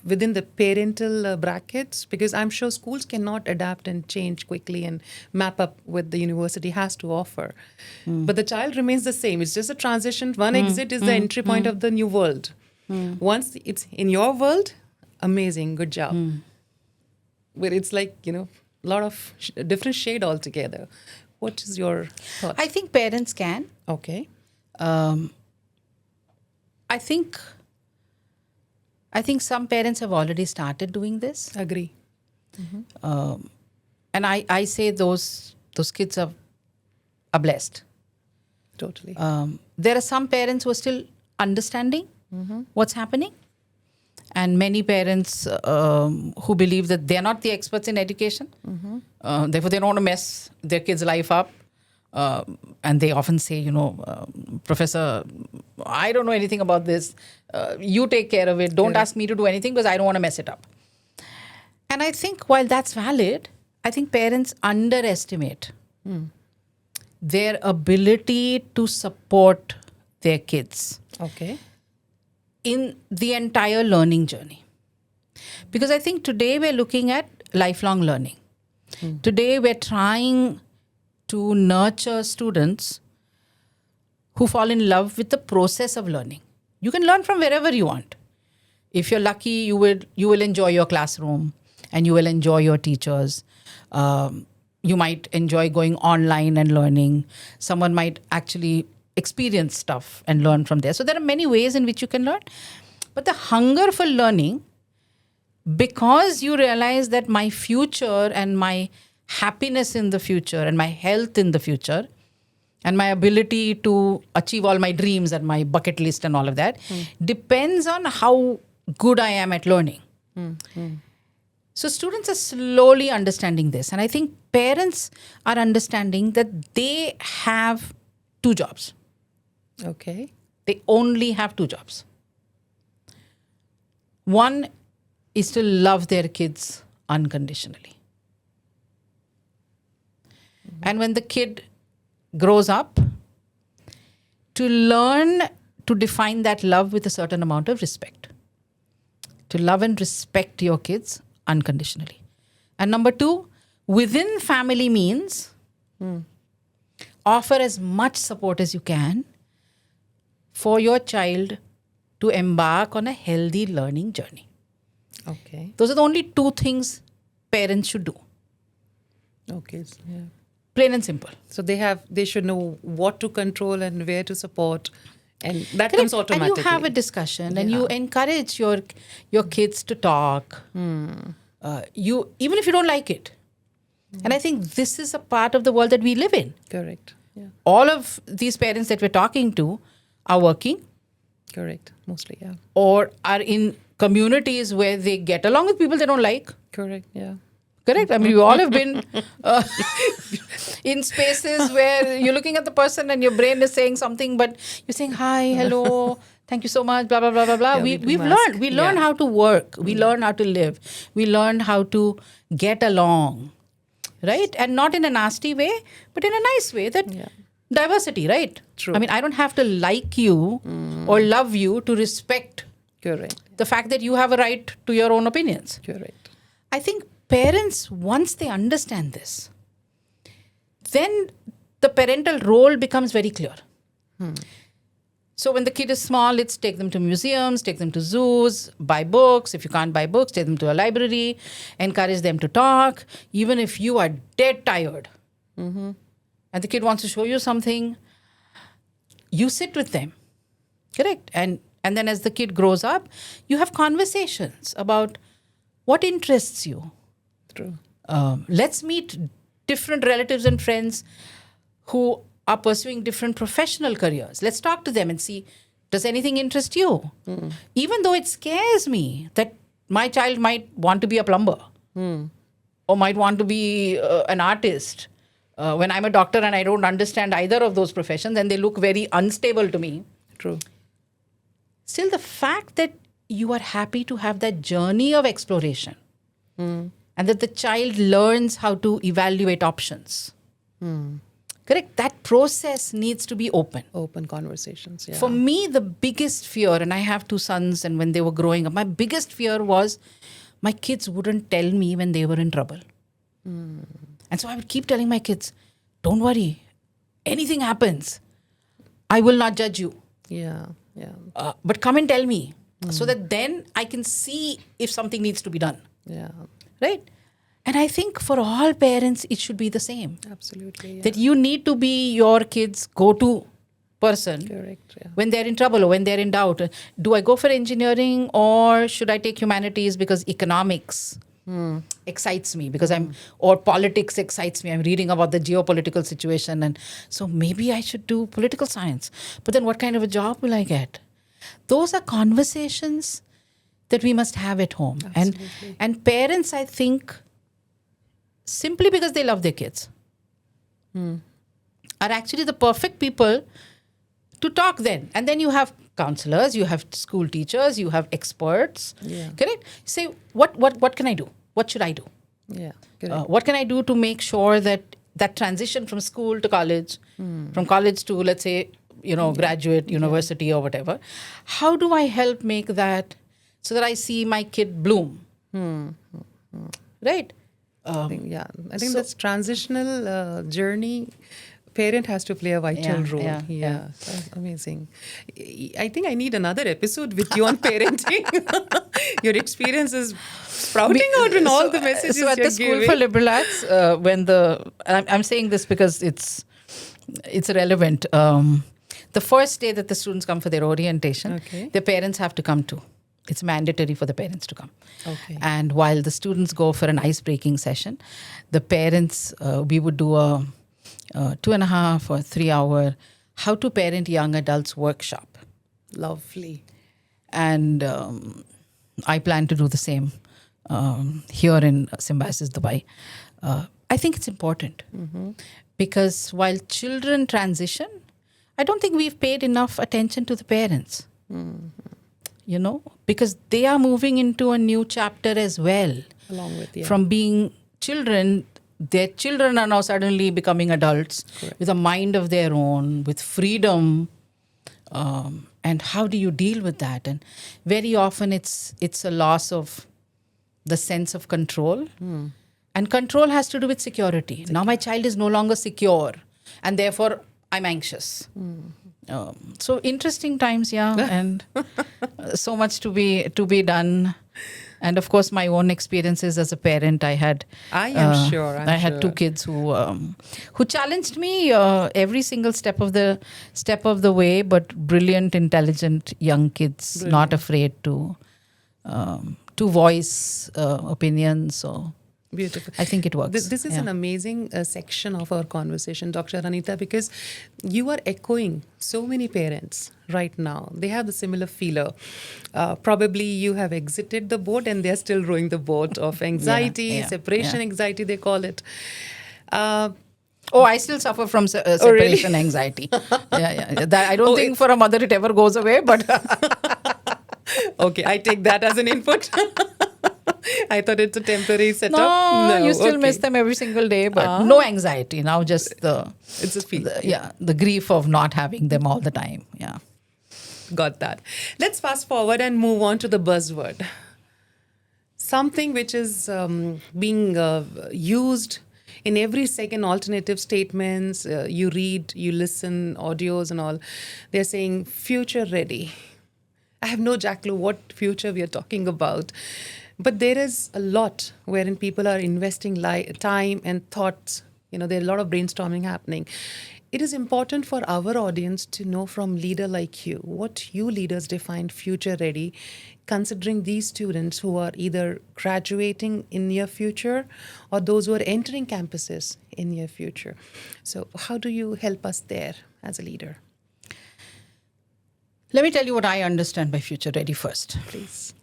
within the parental brackets? Because I'm sure schools cannot adapt and change quickly and map up what the university has to offer. But the child remains the same. It's just a transition. One exit is the entry point of the new world. Once it's in your world, amazing, good job. But it's like, a lot of different shade altogether. What is your thought? I think parents can. Okay. I think some parents have already started doing this. Agree. And I say those kids are blessed. Totally. There are some parents who are still understanding what's happening. And many parents who believe that they're not the experts in education. Therefore, they don't want to mess their kids' life up. And they often say, Professor, I don't know anything about this. You take care of it. Don't ask me to do anything because I don't want to mess it up. And I think while that's valid, I think parents underestimate their ability to support their kids Okay. in the entire learning journey. Because I think today we're looking at lifelong learning. Today we're trying to nurture students who fall in love with the process of learning. You can learn from wherever you want. If you're lucky, you will enjoy your classroom and you will enjoy your teachers. You might enjoy going online and learning. Someone might actually experience stuff and learn from there. So there are many ways in which you can learn. But the hunger for learning, because you realize that my future and my happiness in the future and my health in the future and my ability to achieve all my dreams and my bucket list and all of that depends on how good I am at learning. So students are slowly understanding this. And I think parents are understanding that they have two jobs. Okay. They only have two jobs. One is to love their kids unconditionally. And when the kid grows up, to learn to define that love with a certain amount of respect. To love and respect your kids unconditionally. And number two, within family means offer as much support as you can for your child to embark on a healthy learning journey. Okay. Those are the only two things parents should do. Okay. So, yeah. Plain and simple. So they should know what to control and where to support, and that comes automatically. And you have a discussion and you encourage your kids to talk. You even if you don't like it. And I think this is a part of the world that we live in. Correct. Yeah. All of these parents that we're talking to are working. Correct. Mostly, yeah. Or are in communities where they get along with people they don't like. Correct. Yeah. Correct? I mean, we all have been in spaces where you're looking at the person and your brain is saying something, but you're saying, hi, hello, thank you so much, blah, blah, blah, blah, blah. Yeah, We've learned. We learn how to work. We learn how to live. We learn how to get along, right? And not in a nasty way, but in a nice way. That diversity, right? True. I mean, I don't have to like you or love you to respect Correct. the fact that you have a right to your own opinions. Correct. I think parents, once they understand this, then the parental role becomes very clear. So when the kid is small, it's take them to museums, take them to zoos, buy books. If you can't buy books, take them to a library, encourage them to talk. Even if you are dead tired and the kid wants to show you something, you sit with them. Correct? And then as the kid grows up, you have conversations about what interests you. True. Let's meet different relatives and friends who are pursuing different professional careers. Let's talk to them and see, does anything interest you? Even though it scares me that my child might want to be a plumber or might want to be an artist. When I'm a doctor and I don't understand either of those professions and they look very unstable to me. True. Still, the fact that you are happy to have that journey of exploration and that the child learns how to evaluate options. Correct? That process needs to be open. Open conversations. Yeah. For me, the biggest fear, and I have two sons, and when they were growing up, my biggest fear was my kids wouldn't tell me when they were in trouble. And so I would keep telling my kids, don't worry, anything happens, I will not judge you. Yeah. Yeah. But come and tell me so that then I can see if something needs to be done. Yeah. Right? And I think for all parents, it should be the same. Absolutely. Yeah. That you need to be your kids' go-to person. Correct. Yeah. When they're in trouble or when they're in doubt. Do I go for engineering or should I take humanities because economics excites me or politics excites me. I'm reading about the geopolitical situation and so maybe I should do political science. But then what kind of a job will I get? Those are conversations that we must have at home. And parents, I think, simply because they love their kids, are actually the perfect people to talk then. And then you have counselors, you have school teachers, you have experts. Yeah. Correct? Say, what can I do? what should I do? Yeah. Correct. What can I do to make sure that that transition from school to college, from college to, let's say, graduate, university or whatever, how do I help make that so that I see my kid bloom? Right? I think that's transitional journey. Parent has to play a vital role. Yeah. That's amazing. I think I need another episode with you on parenting. Your experience is sprouting out in all the messages So at you're the School giving. for Liberal Arts, I'm saying this because it's relevant. The first day that the students come for their orientation, their parents have to come too. It's mandatory for the parents to come. Okay. And while the students go for an ice-breaking session, the parents, we would do a 2.5 or 3 hour how to parent young adults workshop. Lovely. And I plan to do the same here in Symbiosis, Dubai. I think it's important because while children transition, I don't think we've paid enough attention to the parents. Because they are moving into a new chapter as well. Along with, From being children, their children are now suddenly becoming adults with a mind of their own, with freedom. And how do you deal with that? And very often it's a loss of the sense of control. And control has to do with security. Now my child is no longer secure, and therefore I'm anxious. So interesting times, and so much to be done. And of course, my own experiences as a parent, I had. I am sure. I had 2 kids who challenged me every single step of the way. But brilliant, intelligent young kids, not afraid to voice opinions. So. Beautiful. I think it works. This is an amazing section of our conversation, Dr. Anita, because you are echoing so many parents right now. They have the similar feeler. Probably you have exited the boat and they're still rowing the boat of anxiety, separation anxiety, they call it. I still suffer from separation anxiety. That, I don't think for a mother it ever goes away, but... Okay, I take that as an input. I thought it's a temporary setup. No, you still miss them every single day, but no anxiety. Now just it's a feel. The grief of not having them all the time. Yeah. Got that. Let's fast forward and move on to the buzzword. Something which is being used in every second, alternative statements. You read, you listen, audios and all. They're saying future ready. I have no jack clue what future we are talking about. But there is a lot wherein people are investing time and thoughts. There are a lot of brainstorming happening. It is important for our audience to know from leader like you, what you leaders define future ready, considering these students who are either graduating in near future or those who are entering campuses in near future. So how do you help us there as a leader? Let me tell you what I understand by future ready first. Please.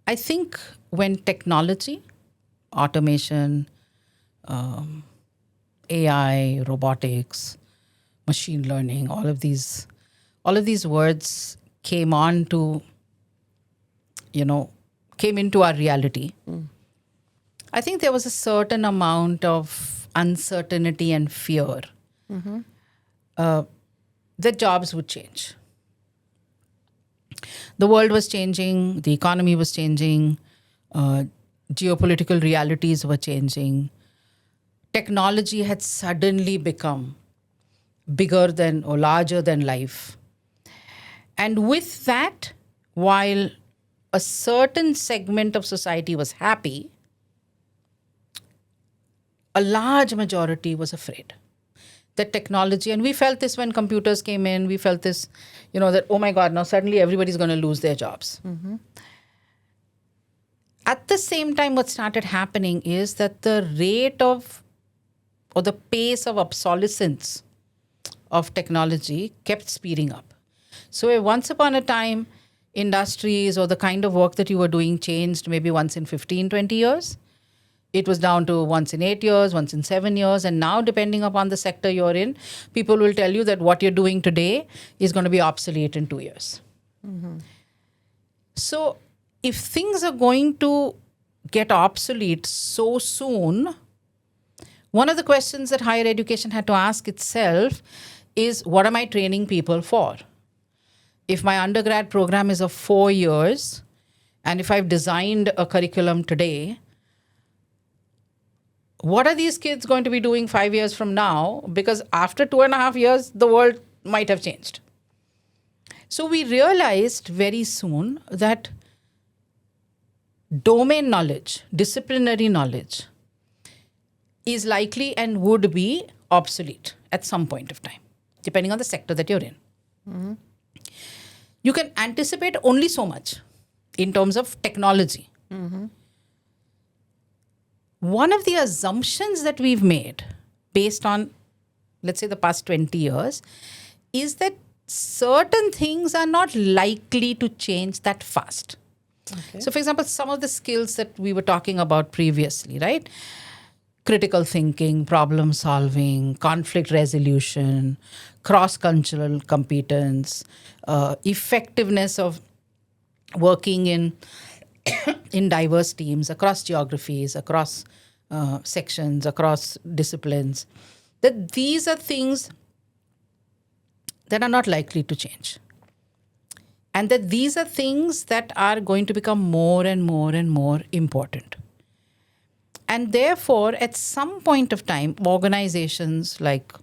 I think when technology, automation, AI, robotics, machine learning, all of these words came into our reality, I think there was a certain amount of uncertainty and fear that jobs would change. The world was changing, the economy was changing, geopolitical realities were changing. Technology had suddenly become bigger than or larger than life. And with that, while a certain segment of society was happy, a large majority was afraid that technology, and we felt this when computers came in, we felt this, that, oh my God, now suddenly everybody's going to lose their jobs. At the same time, what started happening is that the rate of, or the pace of obsolescence of technology kept speeding up. So once upon a time, industries or the kind of work that you were doing changed maybe once in 15, 20 years. It was down to once in 8 years, once in 7 years. And now, depending upon the sector you're in, people will tell you that what you're doing today is going to be obsolete in 2 years. So if things are going to get obsolete so soon, one of the questions that higher education had to ask itself is, what am I training people for? If my undergrad program is of 4 years, and if I've designed a curriculum today, what are these kids going to be doing 5 years from now? Because after 2.5 years, the world might have changed. So we realized very soon that domain knowledge, disciplinary knowledge, is likely and would be obsolete at some point of time, depending on the sector that you're in. Mm-hmm. You can anticipate only so much in terms of technology. Mm-hmm. One of the assumptions that we've made based on, let's say, the past 20 years is that certain things are not likely to change that fast. Okay. So, for example, some of the skills that we were talking about previously, right? Critical thinking, problem solving, conflict resolution, cross-cultural competence, effectiveness of working in diverse teams across geographies, across sections, across disciplines, that these are things that are not likely to change. And that these are things that are going to become more and more and more important. And therefore, at some point of time, organizations like,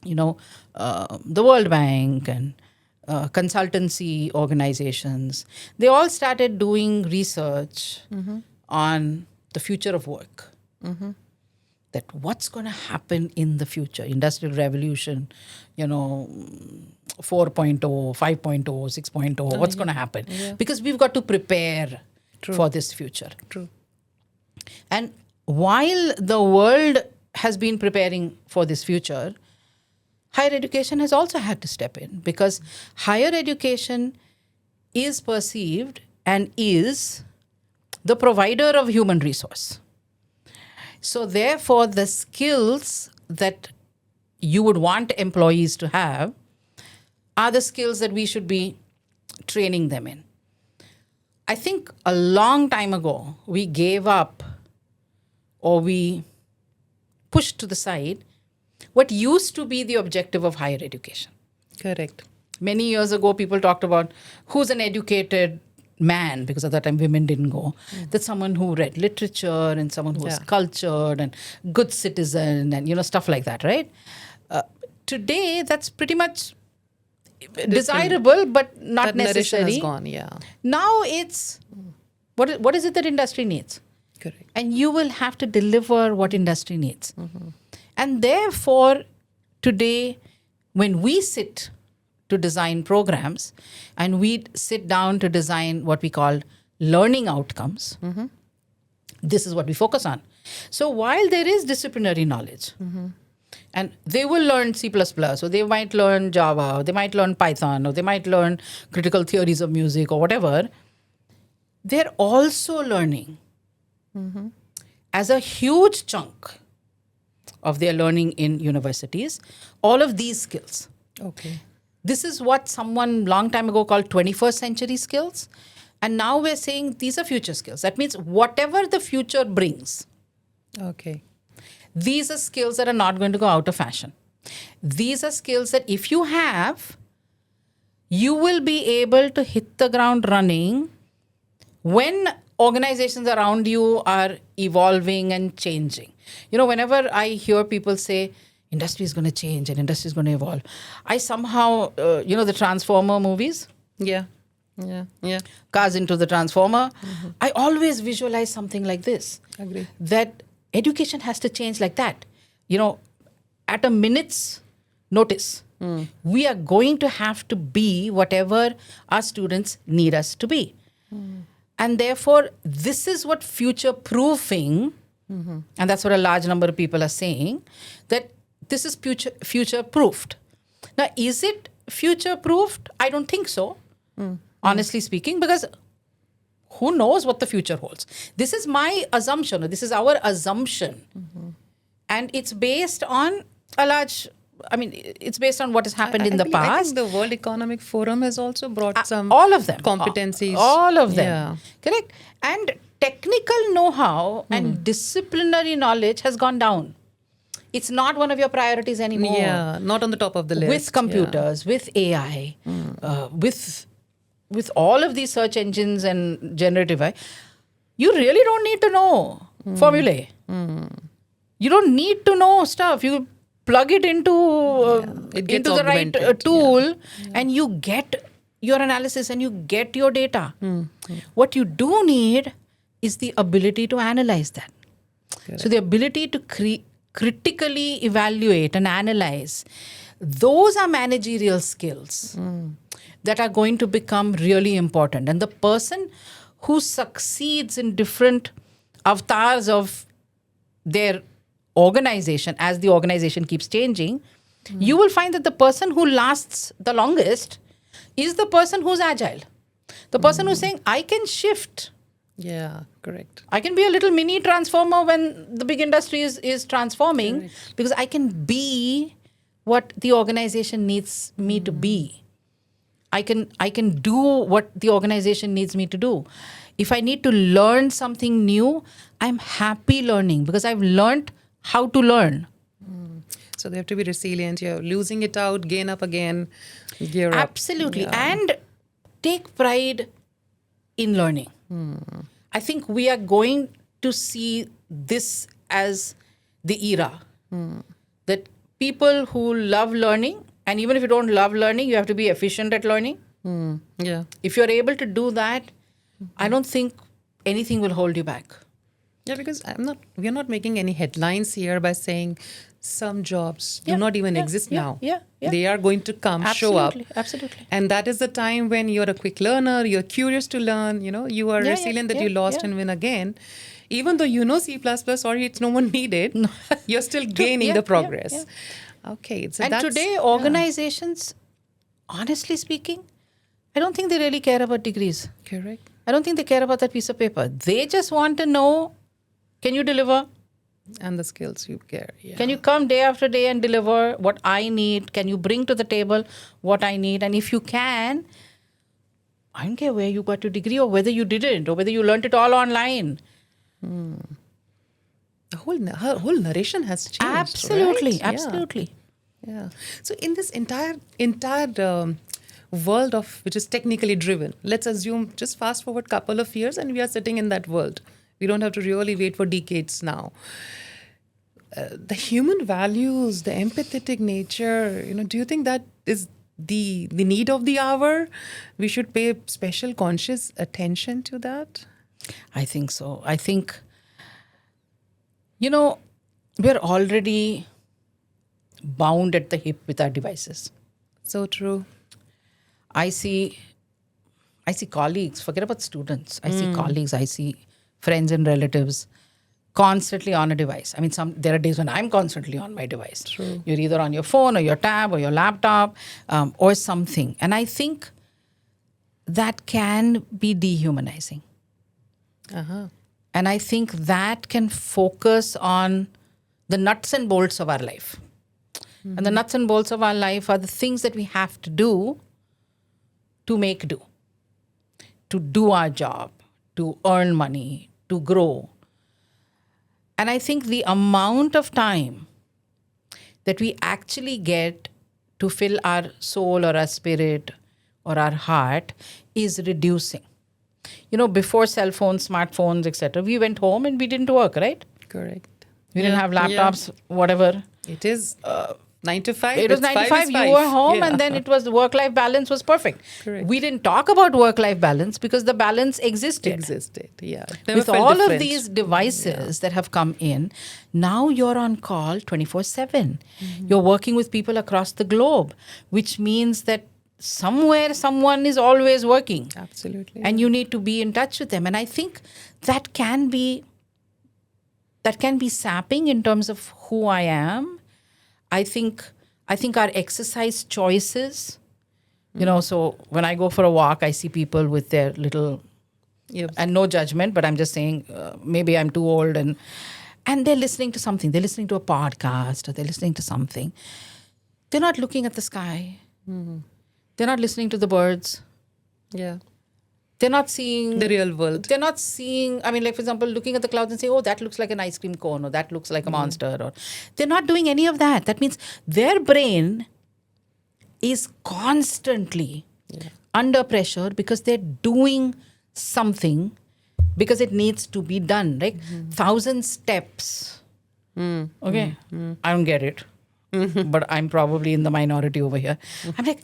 the World Bank and consultancy organizations, they all started doing research on the future of work. Mm-hmm. That what's going to happen in the future, Industrial Revolution, 4.0, 5.0, 6.0, what's going to happen? Yeah. Because we've got to prepare for this future. True. And while the world has been preparing for this future, higher education has also had to step in, because higher education is perceived and is the provider of human resource. So therefore, the skills that you would want employees to have are the skills that we should be training them in. I think a long time ago, we gave up or we pushed to the side what used to be the objective of higher education. Correct. Many years ago, people talked about who's an educated man, because at that time women didn't go. That's someone who read literature and someone who was cultured and good citizen and stuff like that, right? Today, that's pretty much desirable, but not that necessary. Has gone, Now it's what is it that industry needs? Correct. And you will have to deliver what industry needs. Mm-hmm. And therefore, today, when we sit to design programs and we sit down to design what we call learning outcomes, this is what we focus on. So while there is disciplinary knowledge, and they will learn C++, or they might learn Java, or they might learn Python, or they might learn critical theories of music or whatever, they're also learning as a huge chunk of their learning in universities, all of these skills. Okay. This is what someone long time ago called 21st century skills. And now we're saying these are future skills. That means whatever the future brings. Okay. These are skills that are not going to go out of fashion. These are skills that if you have, you will be able to hit the ground running when organizations around you are evolving and changing. Whenever I hear people say, industry is going to change and industry is going to evolve, I somehow, the Transformer movies? Yeah. Cars into the Transformer. Mm-hmm. I always visualize something like this. Agree. That education has to change like that. At a minute's notice, we are going to have to be whatever our students need us to be. And therefore, this is what future-proofing, and that's what a large number of people are saying, that this is future-proofed. Now, is it future-proofed? I don't think so, honestly speaking, because who knows what the future holds? This is my assumption, or this is our assumption. And it's based on it's based on what has happened in the past. I think the World Economic Forum has also brought some all of them competencies. All of them. Yeah. Correct. And technical know-how and disciplinary knowledge has gone down. It's not one of your priorities anymore. Yeah, not on the top of the list. With computers, with AI, with all of these search engines and generative AI, you really don't need to know formulae. You don't need to know stuff. You plug it into the right tool, and you get your analysis and you get your data. What you do need is the ability to analyze that. So the ability to critically evaluate and analyze, those are managerial skills that are going to become really important. And the person who succeeds in different avatars of their organization, as the organization keeps changing, you will find that the person who lasts the longest is the person who's agile. The person who's saying, I can shift. Yeah, correct. I can be a little mini transformer when the big industry is transforming, because I can be what the organization needs me to be. I can do what the organization needs me to do. If I need to learn something new, I'm happy learning because I've learned how to learn. So they have to be resilient. You're losing it out, gain up again, gear up. Absolutely. And take pride in learning. I think we are going to see this as the era. That people who love learning, and even if you don't love learning, you have to be efficient at learning. Yeah. If you're able to do that, I don't think anything will hold you back. Yeah, because we're not making any headlines here by saying some jobs do not even exist now. They are going to come, show up. Absolutely. And that is the time when you're a quick learner, you're curious to learn, you are resilient that you lost and win again. Even though you know C++, sorry, it's no more needed, you're still gaining the progress. Okay. So and today, organizations, honestly speaking, I don't think they really care about degrees. Correct. I don't think they care about that piece of paper. They just want to know, can you deliver? And the skills you care. Yeah. Can you come day after day and deliver what I need? Can you bring to the table what I need? And if you can, I don't care where you got your degree or whether you didn't or whether you learned it all online. The whole narration has changed. Absolutely. Right? Absolutely. Yeah. So in this entire world of which is technically driven, let's assume just fast forward couple of years and we are sitting in that world. We don't have to really wait for decades now. The human values, the empathetic nature, do you think that is the need of the hour? We should pay special conscious attention to that? I think so. I think, we're already bound at the hip with our devices. So true. I see colleagues, forget about students. I see colleagues, I see friends and relatives constantly on a device. I mean, there are days when I'm constantly on my device. True. You're either on your phone or your tab or your laptop or something. And I think that can be dehumanizing. And I think that can focus on the nuts and bolts of our life. And the nuts and bolts of our life are the things that we have to do to make do, to do our job, to earn money, to grow. And I think the amount of time that we actually get to fill our soul or our spirit or our heart is reducing. Before cell phones, smartphones, etc., we went home and we didn't work, right? Correct. We didn't have laptops, whatever. It is 9 to 5. It was 9 to 5. You were home and then it was the work-life balance was perfect. Correct. We didn't talk about work-life balance because the balance existed. Yeah. With all of these devices that have come in, now you're on call 24/7. You're working with people across the globe, which means that somewhere someone is always working. Absolutely. And you need to be in touch with them. And I think that can be sapping in terms of who I am. I think our exercise choices, so when I go for a walk, I see people with their little, and no judgment, but I'm just saying maybe I'm too old and they're listening to something. They're listening to a podcast or they're listening to something. They're not looking at the sky. They're not listening to the birds. Yeah. They're not seeing the real world. They're not seeing, I mean, like, for example, looking at the clouds and say, oh, that looks like an ice cream cone, or that looks like a monster. Or they're not doing any of that. That means their brain is constantly under pressure because they're doing something because it needs to be done, right? 1,000 steps. Okay. I don't get it. But I'm probably in the minority over here. I'm like,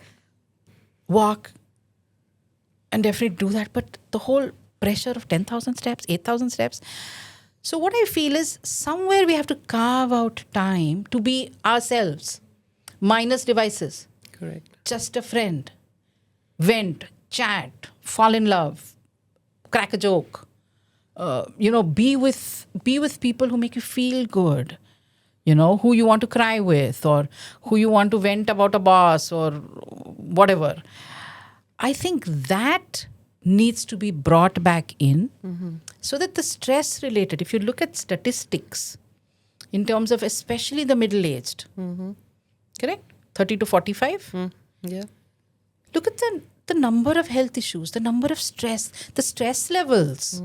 walk and definitely do that. But the whole pressure of 10,000 steps, 8,000 steps. So what I feel is somewhere we have to carve out time to be ourselves, minus devices. Correct. Just a friend. Vent, chat, fall in love, crack a joke. Be with people who make you feel good. Who you want to cry with, or who you want to vent about a boss or whatever. I think that needs to be brought back in so that the stress related, if you look at statistics in terms of especially the middle-aged, correct? 30 to 45? Yeah. Look at the number of health issues, the number of stress, the stress levels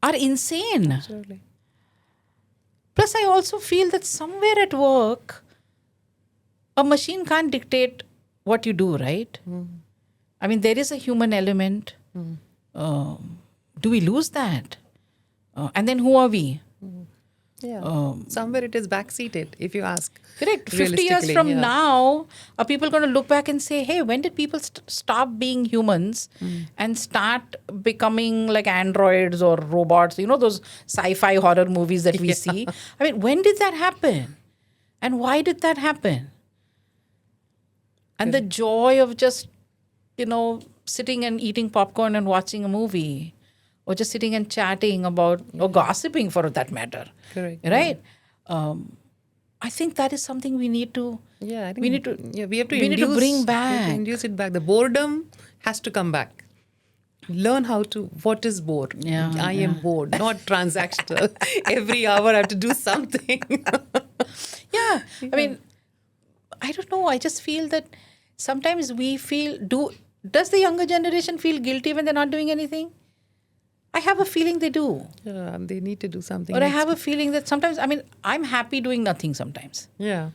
are insane. Absolutely. Plus, I also feel that somewhere at work, a machine can't dictate what you do, right? I mean, there is a human element. Do we lose that? And then who are we? Yeah. Somewhere it is backseated, if you ask. Correct. 50 years from now, are people going to look back and say, hey, when did people stop being humans and start becoming like androids or robots? Those sci-fi horror movies that we see. I mean, when did that happen? And why did that happen? And the joy of just, sitting and eating popcorn and watching a movie, or just sitting and chatting about, or gossiping for that matter. Correct. Right? I think that is something we need to. Yeah, I think we need to bring back. We have to induce it back. The boredom has to come back. Learn what is bored. Yeah, I am bored, not transactional. Every hour I have to do something. Yeah. I mean, I don't know. I just feel that sometimes does the younger generation feel guilty when they're not doing anything? I have a feeling they do. Yeah, they need to do something. Or I have a feeling that sometimes, I'm happy doing nothing sometimes. Yeah.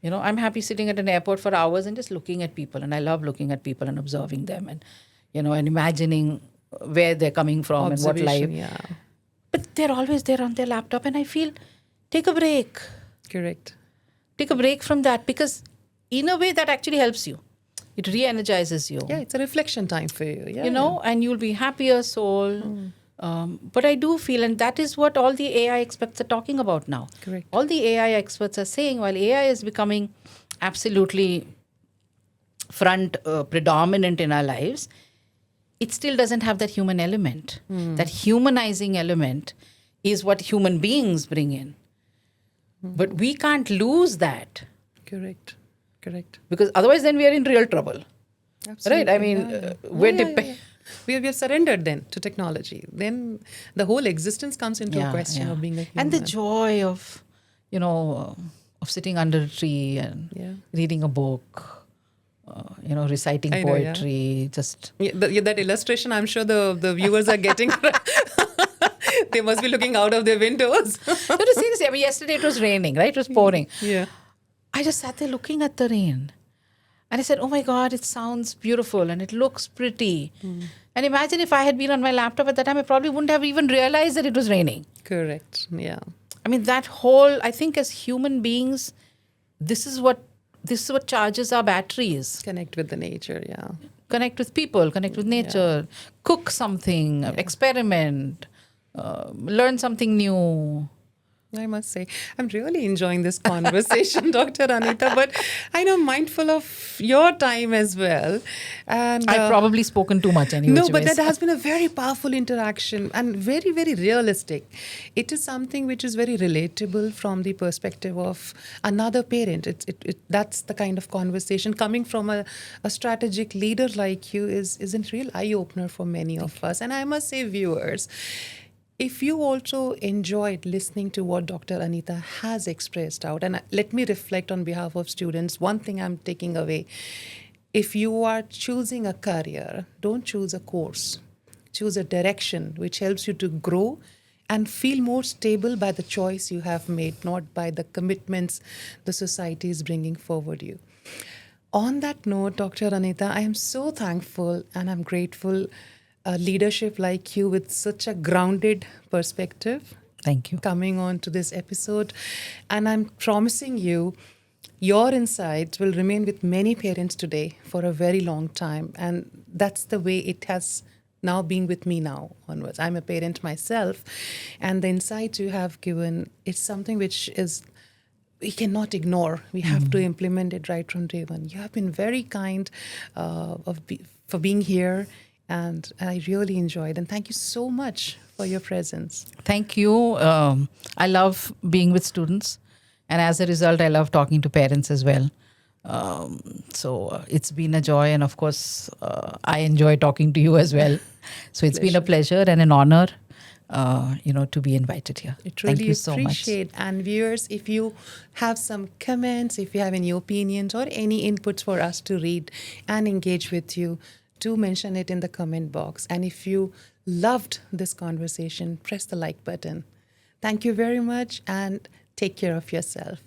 I'm happy sitting at an airport for hours and just looking at people. And I love looking at people and observing them and, and imagining where they're coming from and what life. Yeah. But they're always there on their laptop. And I feel, take a break. Correct. Take a break from that, because in a way that actually helps you. It re-energizes you. Yeah, it's a reflection time for you. Yeah, and you'll be happier soul. But I do feel, and that is what all the AI experts are talking about now. Correct. All the AI experts are saying, while AI is becoming absolutely predominant in our lives, it still doesn't have that human element. That humanizing element is what human beings bring in. But we can't lose that. Correct. Because otherwise then we are in real trouble. Absolutely. Right? I mean, we have surrendered then to technology. Then the whole existence comes into a question of being a human. And the joy of, of sitting under a tree and reading a book, reciting poetry. Just that illustration, I'm sure the viewers are getting. They must be looking out of their windows. No, seriously, yesterday it was raining, right? It was pouring. Yeah. I just sat there looking at the rain. And I said, oh my God, it sounds beautiful and it looks pretty. And imagine if I had been on my laptop at that time, I probably wouldn't have even realized that it was raining. Correct. Yeah. I mean, that whole, I think as human beings, this is what charges our batteries. Connect with the nature, yeah. Connect with people, connect with nature, cook something, experiment, learn something new. I must say, I'm really enjoying this conversation, Dr. Anita, but I know mindful of your time as well. And I've probably spoken too much anyway. No, but that has been a very powerful interaction and very, very realistic. It is something which is very relatable from the perspective of another parent. That's the kind of conversation coming from a strategic leader like you is a real eye-opener for many of us. And I must say, viewers, if you also enjoyed listening to what Dr. Anita has expressed out, and let me reflect on behalf of students, one thing I'm taking away if you are choosing a career, don't choose a course. Choose a direction which helps you to grow and feel more stable by the choice you have made, not by the commitments the society is bringing forward you. On that note, Dr. Anita, I am so thankful and I'm grateful leadership like you with such a grounded perspective Thank you. coming on to this episode. And I'm promising you, your insights will remain with many parents today for a very long time. And that's the way it has now been with me now onwards. I'm a parent myself. And the insights you have given, it's something which is we cannot ignore. We have to implement it right from day one. You have been very kind for being here, and I really enjoyed. And thank you so much for your presence. Thank you. I love being with students, and as a result, I love talking to parents as well. So it's been a joy, and of course, I enjoy talking to you as well. So it's been a pleasure and an honor, to be invited here. It really Thank you so much. appreciate. And viewers, if you have some comments, if you have any opinions or any inputs for us to read and engage with you, do mention it in the comment box. And if you loved this conversation, press the like button. Thank you very much and take care of yourself.